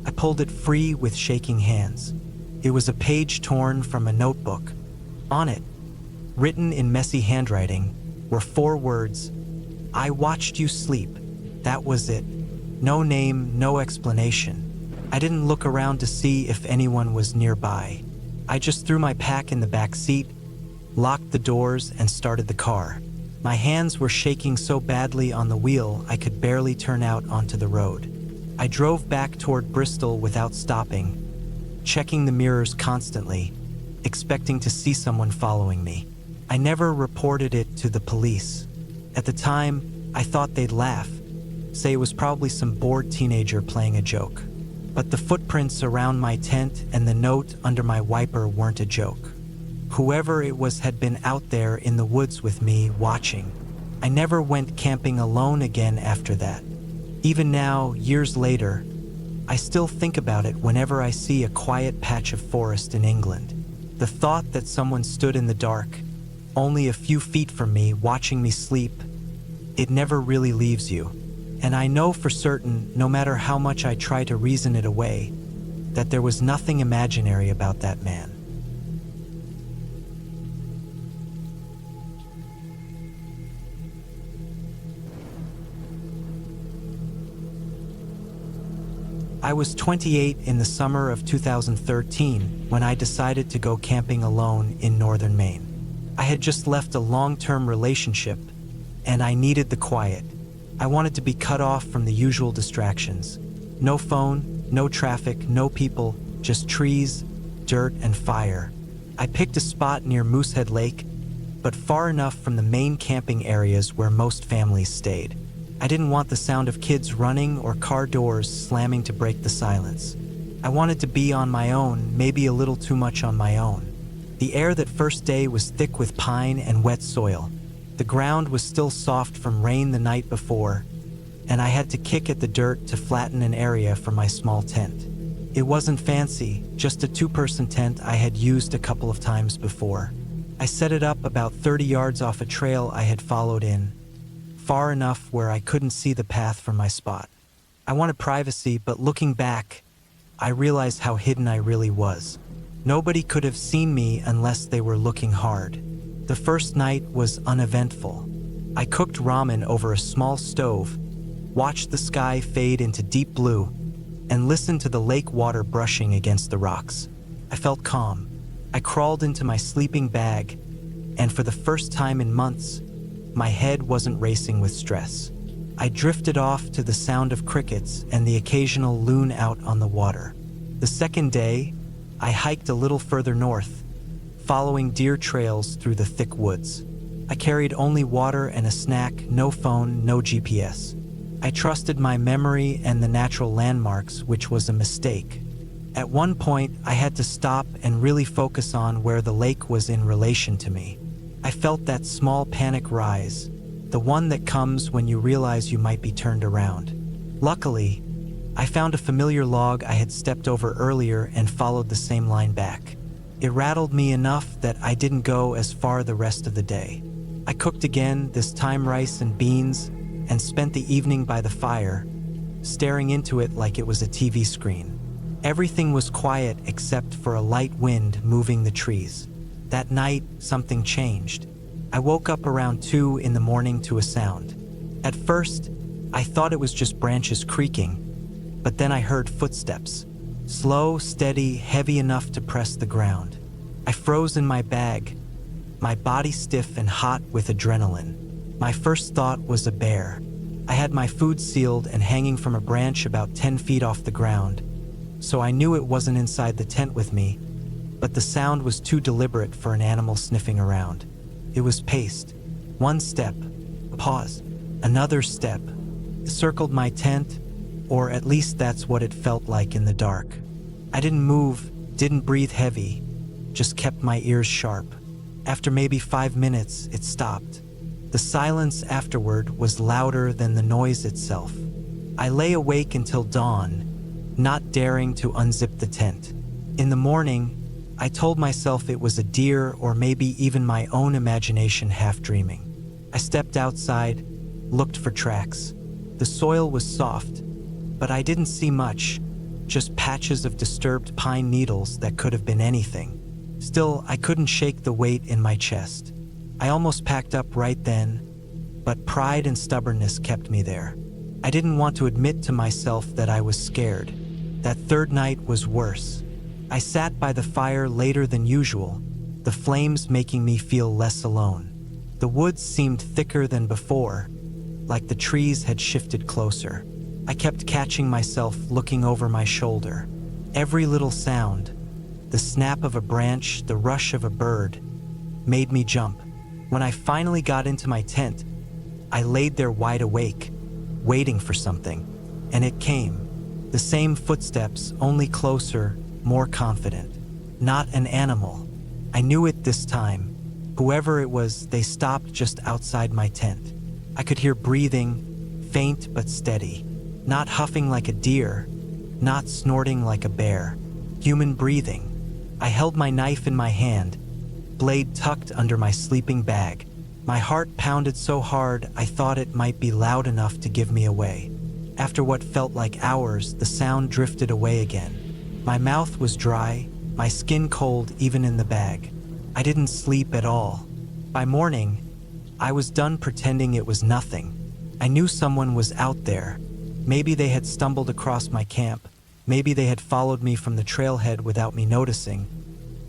I pulled it free with shaking hands. It was a page torn from a notebook. On it, written in messy handwriting, were 4 words: "I watched you sleep." That was it. No name, no explanation. I didn't look around to see if anyone was nearby. I just threw my pack in the back seat, locked the doors, and started the car. My hands were shaking so badly on the wheel I could barely turn out onto the road. I drove back toward Bristol without stopping, checking the mirrors constantly, expecting to see someone following me. I never reported it to the police. At the time, I thought they'd laugh, say it was probably some bored teenager playing a joke. But the footprints around my tent and the note under my wiper weren't a joke. Whoever it was had been out there in the woods with me, watching. I never went camping alone again after that. Even now, years later, I still think about it whenever I see a quiet patch of forest in England. The thought that someone stood in the dark, only a few feet from me, watching me sleep, it never really leaves you. And I know for certain, no matter how much I try to reason it away, that there was nothing imaginary about that man. I was 28 in the summer of 2013 when I decided to go camping alone in northern Maine. I had just left a long-term relationship, and I needed the quiet. I wanted to be cut off from the usual distractions. No phone, no traffic, no people, just trees, dirt, and fire. I picked a spot near Moosehead Lake, but far enough from the main camping areas where most families stayed. I didn't want the sound of kids running or car doors slamming to break the silence. I wanted to be on my own, maybe a little too much on my own. The air that first day was thick with pine and wet soil. The ground was still soft from rain the night before, and I had to kick at the dirt to flatten an area for my small tent. It wasn't fancy, just a 2-person tent I had used a couple of times before. I set it up about 30 yards off a trail I had followed in, far enough where I couldn't see the path from my spot. I wanted privacy, but looking back, I realized how hidden I really was. Nobody could have seen me unless they were looking hard. The first night was uneventful. I cooked ramen over a small stove, watched the sky fade into deep blue, and listened to the lake water brushing against the rocks. I felt calm. I crawled into my sleeping bag, and for the first time in months, my head wasn't racing with stress. I drifted off to the sound of crickets and the occasional loon out on the water. The second day, I hiked a little further north, following deer trails through the thick woods. I carried only water and a snack, no phone, no GPS. I trusted my memory and the natural landmarks, which was a mistake. At one point, I had to stop and really focus on where the lake was in relation to me. I felt that small panic rise, the one that comes when you realize you might be turned around. Luckily, I found a familiar log I had stepped over earlier and followed the same line back. It rattled me enough that I didn't go as far the rest of the day. I cooked again, this time rice and beans, and spent the evening by the fire, staring into it like it was a TV screen. Everything was quiet except for a light wind moving the trees. That night, something changed. I woke up around 2 in the morning to a sound. At first, I thought it was just branches creaking, but then I heard footsteps. Slow, steady, heavy enough to press the ground. I froze in my bag, my body stiff and hot with adrenaline. My first thought was a bear. I had my food sealed and hanging from a branch about 10 feet off the ground, so I knew it wasn't inside the tent with me, but the sound was too deliberate for an animal sniffing around. It was paced. One step, a pause, another step. It circled my tent, or at least that's what it felt like in the dark. I didn't move, didn't breathe heavy, just kept my ears sharp. After maybe 5 minutes, it stopped. The silence afterward was louder than the noise itself. I lay awake until dawn, not daring to unzip the tent. In the morning, I told myself it was a deer or maybe even my own imagination half dreaming. I stepped outside, looked for tracks. The soil was soft, but I didn't see much, just patches of disturbed pine needles that could have been anything. Still, I couldn't shake the weight in my chest. I almost packed up right then, but pride and stubbornness kept me there. I didn't want to admit to myself that I was scared. That third night was worse. I sat by the fire later than usual, the flames making me feel less alone. The woods seemed thicker than before, like the trees had shifted closer. I kept catching myself looking over my shoulder. Every little sound, the snap of a branch, the rush of a bird, made me jump. When I finally got into my tent, I laid there wide awake, waiting for something, and it came. The same footsteps, only closer, more confident. Not an animal. I knew it this time. Whoever it was, they stopped just outside my tent. I could hear breathing, faint but steady. Not huffing like a deer, not snorting like a bear. Human breathing. I held my knife in my hand, blade tucked under my sleeping bag. My heart pounded so hard I thought it might be loud enough to give me away. After what felt like hours, the sound drifted away again. My mouth was dry, my skin cold even in the bag. I didn't sleep at all. By morning, I was done pretending it was nothing. I knew someone was out there. Maybe they had stumbled across my camp. Maybe they had followed me from the trailhead without me noticing.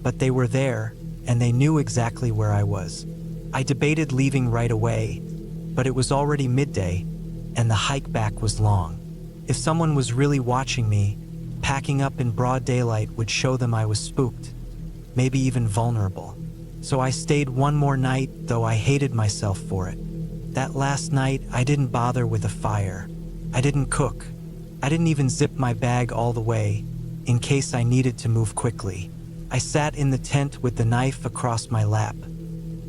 But they were there, and they knew exactly where I was. I debated leaving right away, but it was already midday, and the hike back was long. If someone was really watching me, packing up in broad daylight would show them I was spooked, maybe even vulnerable. So I stayed one more night, though I hated myself for it. That last night, I didn't bother with a fire. I didn't cook. I didn't even zip my bag all the way, in case I needed to move quickly. I sat in the tent with the knife across my lap,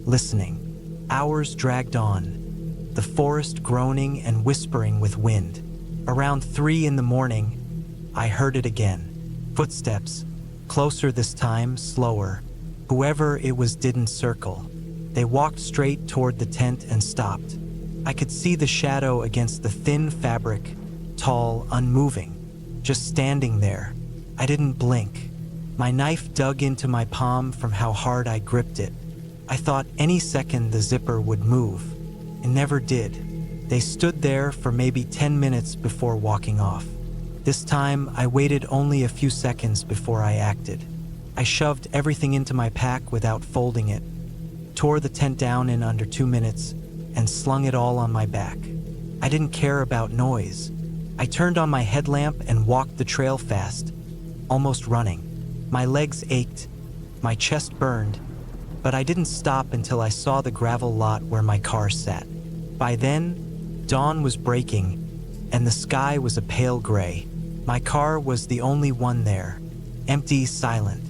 listening. Hours dragged on, the forest groaning and whispering with wind. Around 3 in the morning, I heard it again. Footsteps, closer this time, slower. Whoever it was didn't circle. They walked straight toward the tent and stopped. I could see the shadow against the thin fabric, tall, unmoving, just standing there. I didn't blink. My knife dug into my palm from how hard I gripped it. I thought any second the zipper would move. It never did. They stood there for maybe 10 minutes before walking off. This time, I waited only a few seconds before I acted. I shoved everything into my pack without folding it, tore the tent down in under 2 minutes, and slung it all on my back. I didn't care about noise. I turned on my headlamp and walked the trail fast, almost running. My legs ached, my chest burned, but I didn't stop until I saw the gravel lot where my car sat. By then, dawn was breaking, and the sky was a pale gray. My car was the only one there, empty, silent.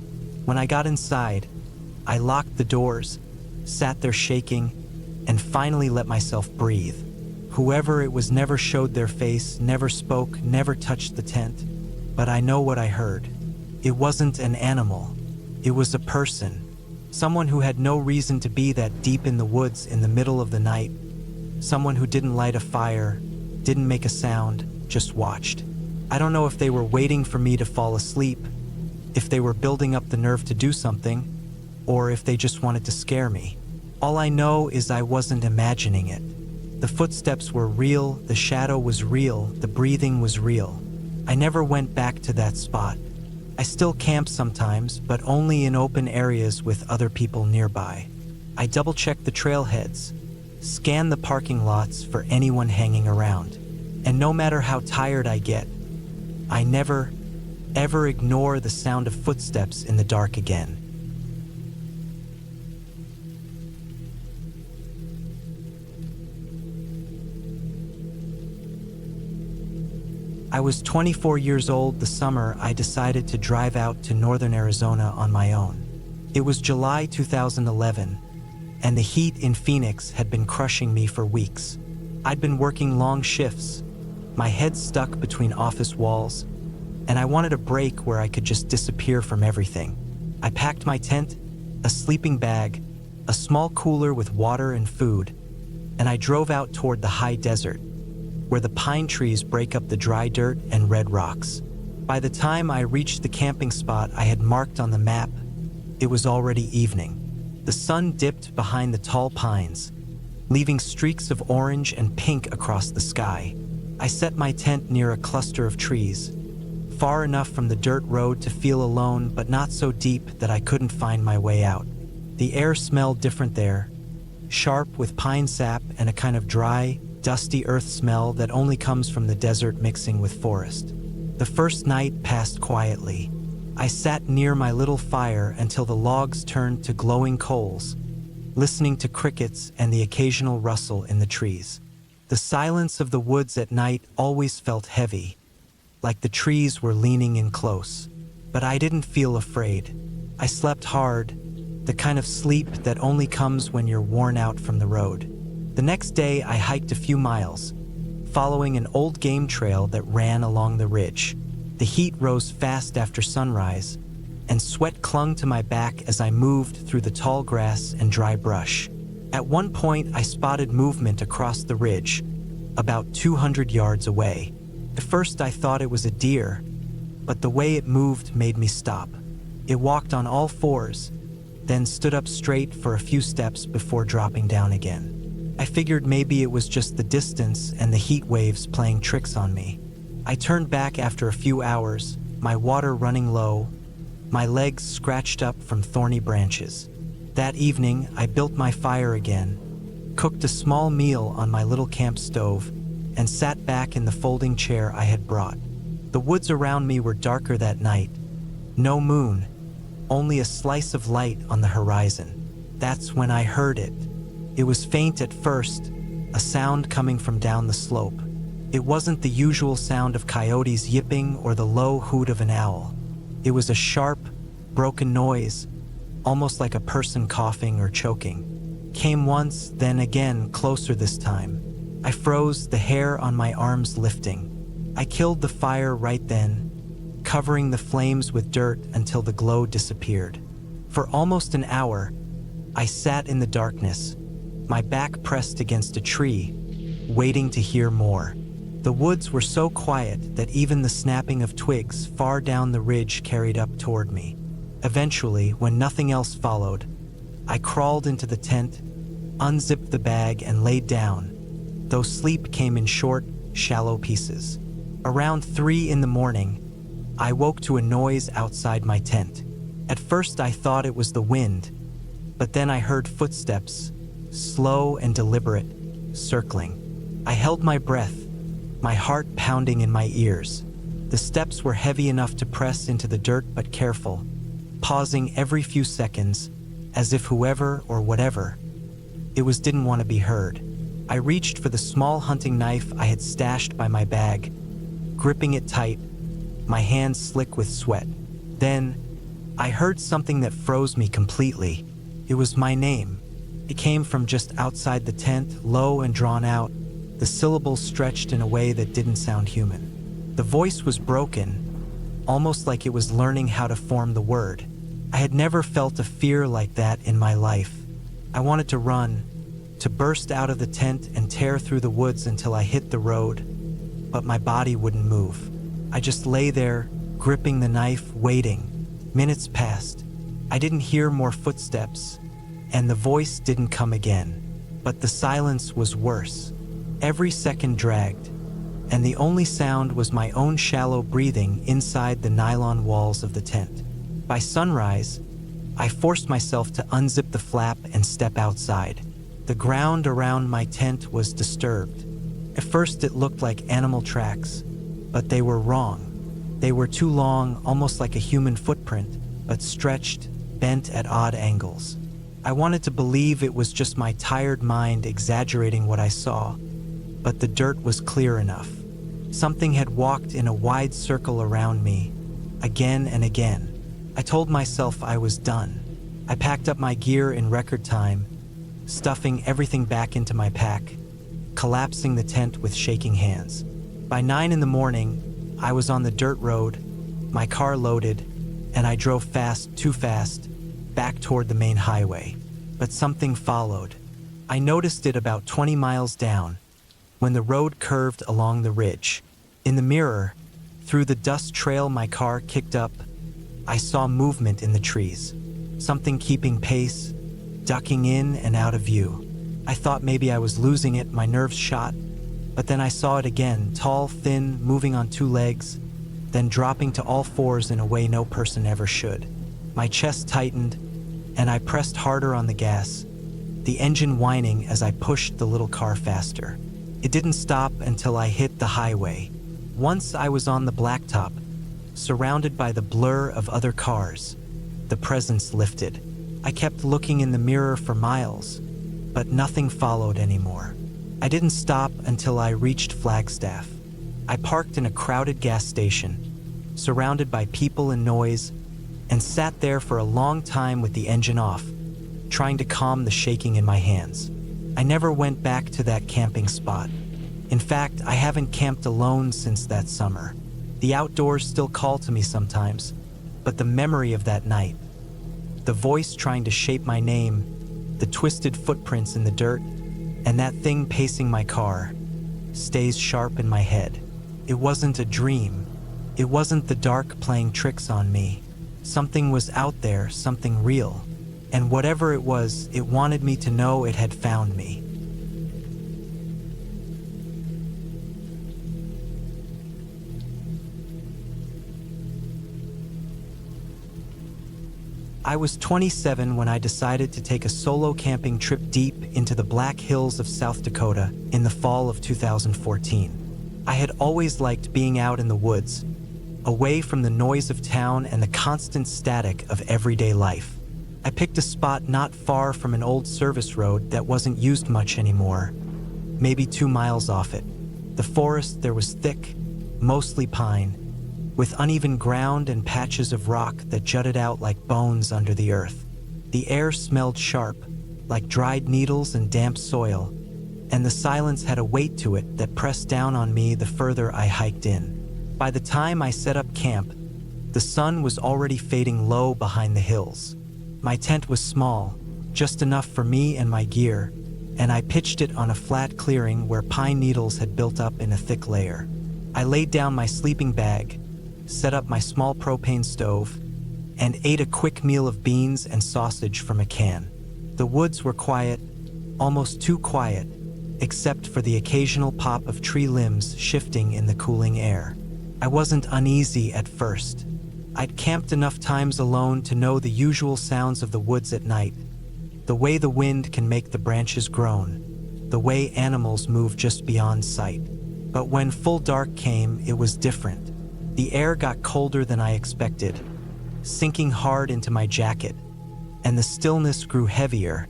When I got inside, I locked the doors, sat there shaking, and finally let myself breathe. Whoever it was never showed their face, never spoke, never touched the tent. But I know what I heard. It wasn't an animal. It was a person. Someone who had no reason to be that deep in the woods in the middle of the night. Someone who didn't light a fire, didn't make a sound, just watched. I don't know if they were waiting for me to fall asleep, if they were building up the nerve to do something, or if they just wanted to scare me. All I know is I wasn't imagining it. The footsteps were real, the shadow was real, the breathing was real. I never went back to that spot. I still camp sometimes, but only in open areas with other people nearby. I double-check the trailheads, scan the parking lots for anyone hanging around. And no matter how tired I get, I never, ever ignore the sound of footsteps in the dark again. I was 24 years old the summer I decided to drive out to northern Arizona on my own. It was July 2011, and the heat in Phoenix had been crushing me for weeks. I'd been working long shifts, my head stuck between office walls, and I wanted a break where I could just disappear from everything. I packed my tent, a sleeping bag, a small cooler with water and food, and I drove out toward the high desert, where the pine trees break up the dry dirt and red rocks. By the time I reached the camping spot I had marked on the map, it was already evening. The sun dipped behind the tall pines, leaving streaks of orange and pink across the sky. I set my tent near a cluster of trees, far enough from the dirt road to feel alone, but not so deep that I couldn't find my way out. The air smelled different there, sharp with pine sap and a kind of dry, dusty earth smell that only comes from the desert mixing with forest. The first night passed quietly. I sat near my little fire until the logs turned to glowing coals, listening to crickets and the occasional rustle in the trees. The silence of the woods at night always felt heavy, like the trees were leaning in close. But I didn't feel afraid. I slept hard, the kind of sleep that only comes when you're worn out from the road. The next day, I hiked a few miles, following an old game trail that ran along the ridge. The heat rose fast after sunrise, and sweat clung to my back as I moved through the tall grass and dry brush. At one point, I spotted movement across the ridge, about 200 yards away. At first, I thought it was a deer, but the way it moved made me stop. It walked on all fours, then stood up straight for a few steps before dropping down again. I figured maybe it was just the distance and the heat waves playing tricks on me. I turned back after a few hours, my water running low, my legs scratched up from thorny branches. That evening, I built my fire again, cooked a small meal on my little camp stove, and sat back in the folding chair I had brought. The woods around me were darker that night. No moon, only a slice of light on the horizon. That's when I heard it. It was faint at first, a sound coming from down the slope. It wasn't the usual sound of coyotes yipping or the low hoot of an owl. It was a sharp, broken noise, almost like a person coughing or choking. Came once, then again, closer this time. I froze, the hair on my arms lifting. I killed the fire right then, covering the flames with dirt until the glow disappeared. For almost an hour, I sat in the darkness, my back pressed against a tree, waiting to hear more. The woods were so quiet that even the snapping of twigs far down the ridge carried up toward me. Eventually, when nothing else followed, I crawled into the tent, unzipped the bag, and laid down, though sleep came in short, shallow pieces. Around 3 in the morning, I woke to a noise outside my tent. At first I thought it was the wind, but then I heard footsteps, slow and deliberate, circling. I held my breath, my heart pounding in my ears. The steps were heavy enough to press into the dirt but careful, pausing every few seconds, as if whoever or whatever it was didn't want to be heard. I reached for the small hunting knife I had stashed by my bag, gripping it tight, my hands slick with sweat. Then, I heard something that froze me completely. It was my name. It came from just outside the tent, low and drawn out, the syllables stretched in a way that didn't sound human. The voice was broken, almost like it was learning how to form the word. I had never felt a fear like that in my life. I wanted to run, to burst out of the tent and tear through the woods until I hit the road, but my body wouldn't move. I just lay there, gripping the knife, waiting. Minutes passed. I didn't hear more footsteps, and the voice didn't come again. But the silence was worse. Every second dragged, and the only sound was my own shallow breathing inside the nylon walls of the tent. By sunrise, I forced myself to unzip the flap and step outside. The ground around my tent was disturbed. At first it looked like animal tracks, but they were wrong. They were too long, almost like a human footprint, but stretched, bent at odd angles. I wanted to believe it was just my tired mind exaggerating what I saw, but the dirt was clear enough. Something had walked in a wide circle around me, again and again. I told myself I was done. I packed up my gear in record time, stuffing everything back into my pack, collapsing the tent with shaking hands. By 9 in the morning, I was on the dirt road, my car loaded, and I drove fast, too fast, back toward the main highway. But something followed. I noticed it about 20 miles down, when the road curved along the ridge. In the mirror, through the dust trail my car kicked up, I saw movement in the trees. Something keeping pace, ducking in and out of view. I thought maybe I was losing it, my nerves shot, but then I saw it again, tall, thin, moving on 2 legs, then dropping to all 4s in a way no person ever should. My chest tightened, and I pressed harder on the gas, the engine whining as I pushed the little car faster. It didn't stop until I hit the highway. Once I was on the blacktop, surrounded by the blur of other cars, the presence lifted. I kept looking in the mirror for miles, but nothing followed anymore. I didn't stop until I reached Flagstaff. I parked in a crowded gas station, surrounded by people and noise, and sat there for a long time with the engine off, trying to calm the shaking in my hands. I never went back to that camping spot. In fact, I haven't camped alone since that summer. The outdoors still call to me sometimes, but the memory of that night, the voice trying to shape my name, the twisted footprints in the dirt, and that thing pacing my car, stays sharp in my head. It wasn't a dream. It wasn't the dark playing tricks on me. Something was out there, something real. And whatever it was, it wanted me to know it had found me. I was 27 when I decided to take a solo camping trip deep into the Black Hills of South Dakota in the fall of 2014. I had always liked being out in the woods, away from the noise of town and the constant static of everyday life. I picked a spot not far from an old service road that wasn't used much anymore, maybe 2 miles off it. The forest there was thick, mostly pine, with uneven ground and patches of rock that jutted out like bones under the earth. The air smelled sharp, like dried needles and damp soil, and the silence had a weight to it that pressed down on me the further I hiked in. By the time I set up camp, the sun was already fading low behind the hills. My tent was small, just enough for me and my gear, and I pitched it on a flat clearing where pine needles had built up in a thick layer. I laid down my sleeping bag, set up my small propane stove, and ate a quick meal of beans and sausage from a can. The woods were quiet, almost too quiet, except for the occasional pop of tree limbs shifting in the cooling air. I wasn't uneasy at first. I'd camped enough times alone to know the usual sounds of the woods at night, the way the wind can make the branches groan, the way animals move just beyond sight. But when full dark came, it was different. The air got colder than I expected, sinking hard into my jacket, and the stillness grew heavier,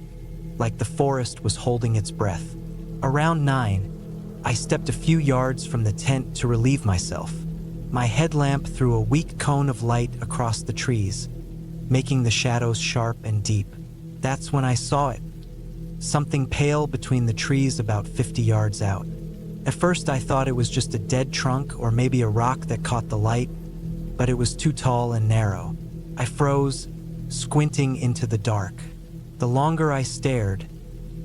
like the forest was holding its breath. Around 9, I stepped a few yards from the tent to relieve myself. My headlamp threw a weak cone of light across the trees, making the shadows sharp and deep. That's when I saw it. Something pale between the trees about 50 yards out. At first I thought it was just a dead trunk or maybe a rock that caught the light, but it was too tall and narrow. I froze, squinting into the dark. The longer I stared,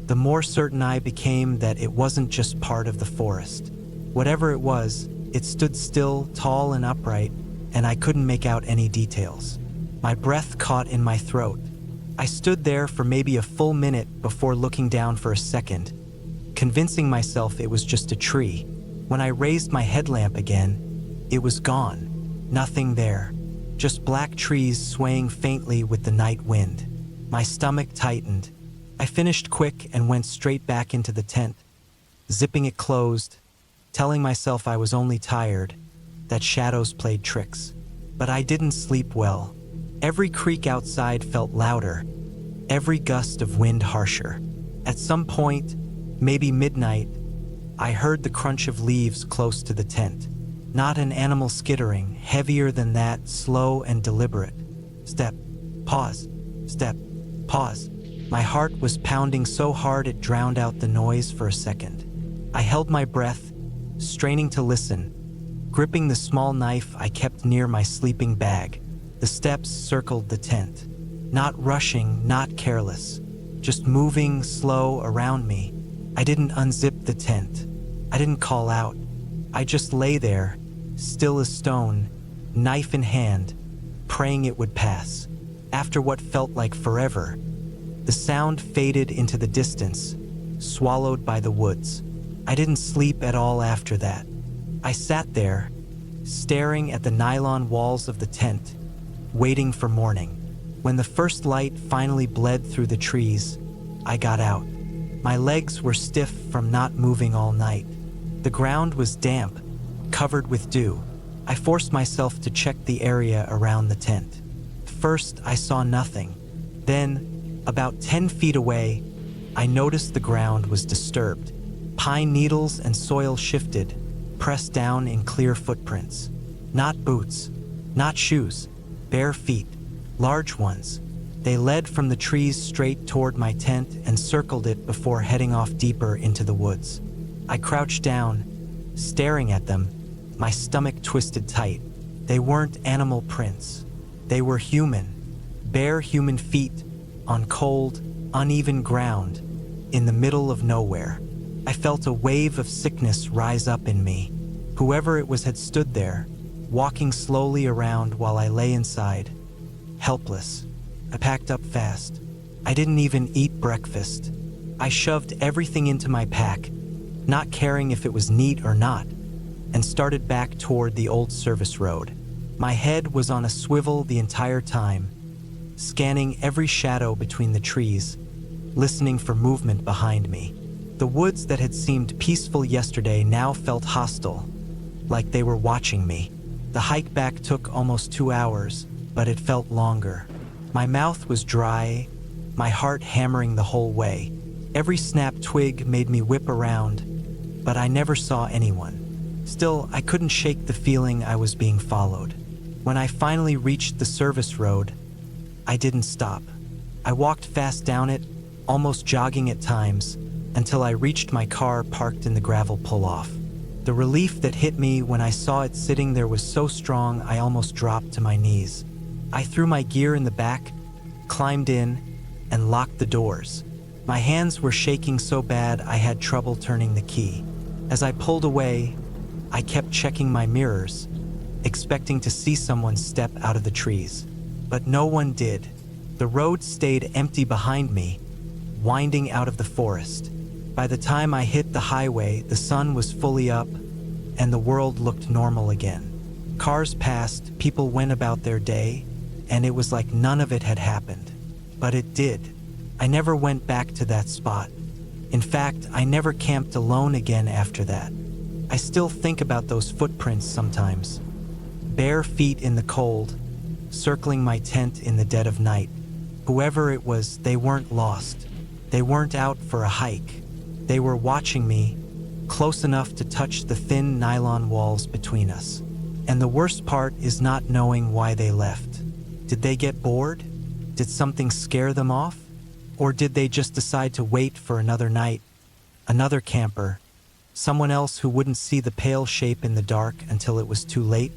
the more certain I became that it wasn't just part of the forest. Whatever it was, it stood still, tall and upright, and I couldn't make out any details. My breath caught in my throat. I stood there for maybe a full minute before looking down for a second, convincing myself it was just a tree. When I raised my headlamp again, it was gone. Nothing there. Just black trees swaying faintly with the night wind. My stomach tightened. I finished quick and went straight back into the tent, zipping it closed, telling myself I was only tired, that shadows played tricks. But I didn't sleep well. Every creak outside felt louder, every gust of wind harsher. At some point, maybe midnight, I heard the crunch of leaves close to the tent. Not an animal skittering, heavier than that, slow and deliberate. Step, pause, step, pause. My heart was pounding so hard it drowned out the noise for a second. I held my breath, straining to listen, gripping the small knife I kept near my sleeping bag. The steps circled the tent. Not rushing, not careless, just moving slow around me. I didn't unzip the tent. I didn't call out. I just lay there, still as stone, knife in hand, praying it would pass. After what felt like forever, the sound faded into the distance, swallowed by the woods. I didn't sleep at all after that. I sat there, staring at the nylon walls of the tent, waiting for morning. When the first light finally bled through the trees, I got out. My legs were stiff from not moving all night. The ground was damp, covered with dew. I forced myself to check the area around the tent. First, I saw nothing. Then, about 10 feet away, I noticed the ground was disturbed. Pine needles and soil shifted, pressed down in clear footprints. Not boots, not shoes, bare feet, large ones. They led from the trees straight toward my tent and circled it before heading off deeper into the woods. I crouched down, staring at them, my stomach twisted tight. They weren't animal prints. They were human, bare human feet on cold, uneven ground in the middle of nowhere. I felt a wave of sickness rise up in me. Whoever it was had stood there, walking slowly around while I lay inside, helpless. I packed up fast. I didn't even eat breakfast. I shoved everything into my pack, not caring if it was neat or not, and started back toward the old service road. My head was on a swivel the entire time, scanning every shadow between the trees, listening for movement behind me. The woods that had seemed peaceful yesterday now felt hostile, like they were watching me. The hike back took almost 2 hours, but it felt longer. My mouth was dry, my heart hammering the whole way. Every snapped twig made me whip around, but I never saw anyone. Still, I couldn't shake the feeling I was being followed. When I finally reached the service road, I didn't stop. I walked fast down it, almost jogging at times, until I reached my car parked in the gravel pull-off. The relief that hit me when I saw it sitting there was so strong I almost dropped to my knees. I threw my gear in the back, climbed in, and locked the doors. My hands were shaking so bad I had trouble turning the key. As I pulled away, I kept checking my mirrors, expecting to see someone step out of the trees. But no one did. The road stayed empty behind me, winding out of the forest. By the time I hit the highway, the sun was fully up, and the world looked normal again. Cars passed, people went about their day, and it was like none of it had happened. But it did. I never went back to that spot. In fact, I never camped alone again after that. I still think about those footprints sometimes. Bare feet in the cold, circling my tent in the dead of night. Whoever it was, they weren't lost. They weren't out for a hike. They were watching me, close enough to touch the thin nylon walls between us. And the worst part is not knowing why they left. Did they get bored? Did something scare them off? Or did they just decide to wait for another night, another camper, someone else who wouldn't see the pale shape in the dark until it was too late?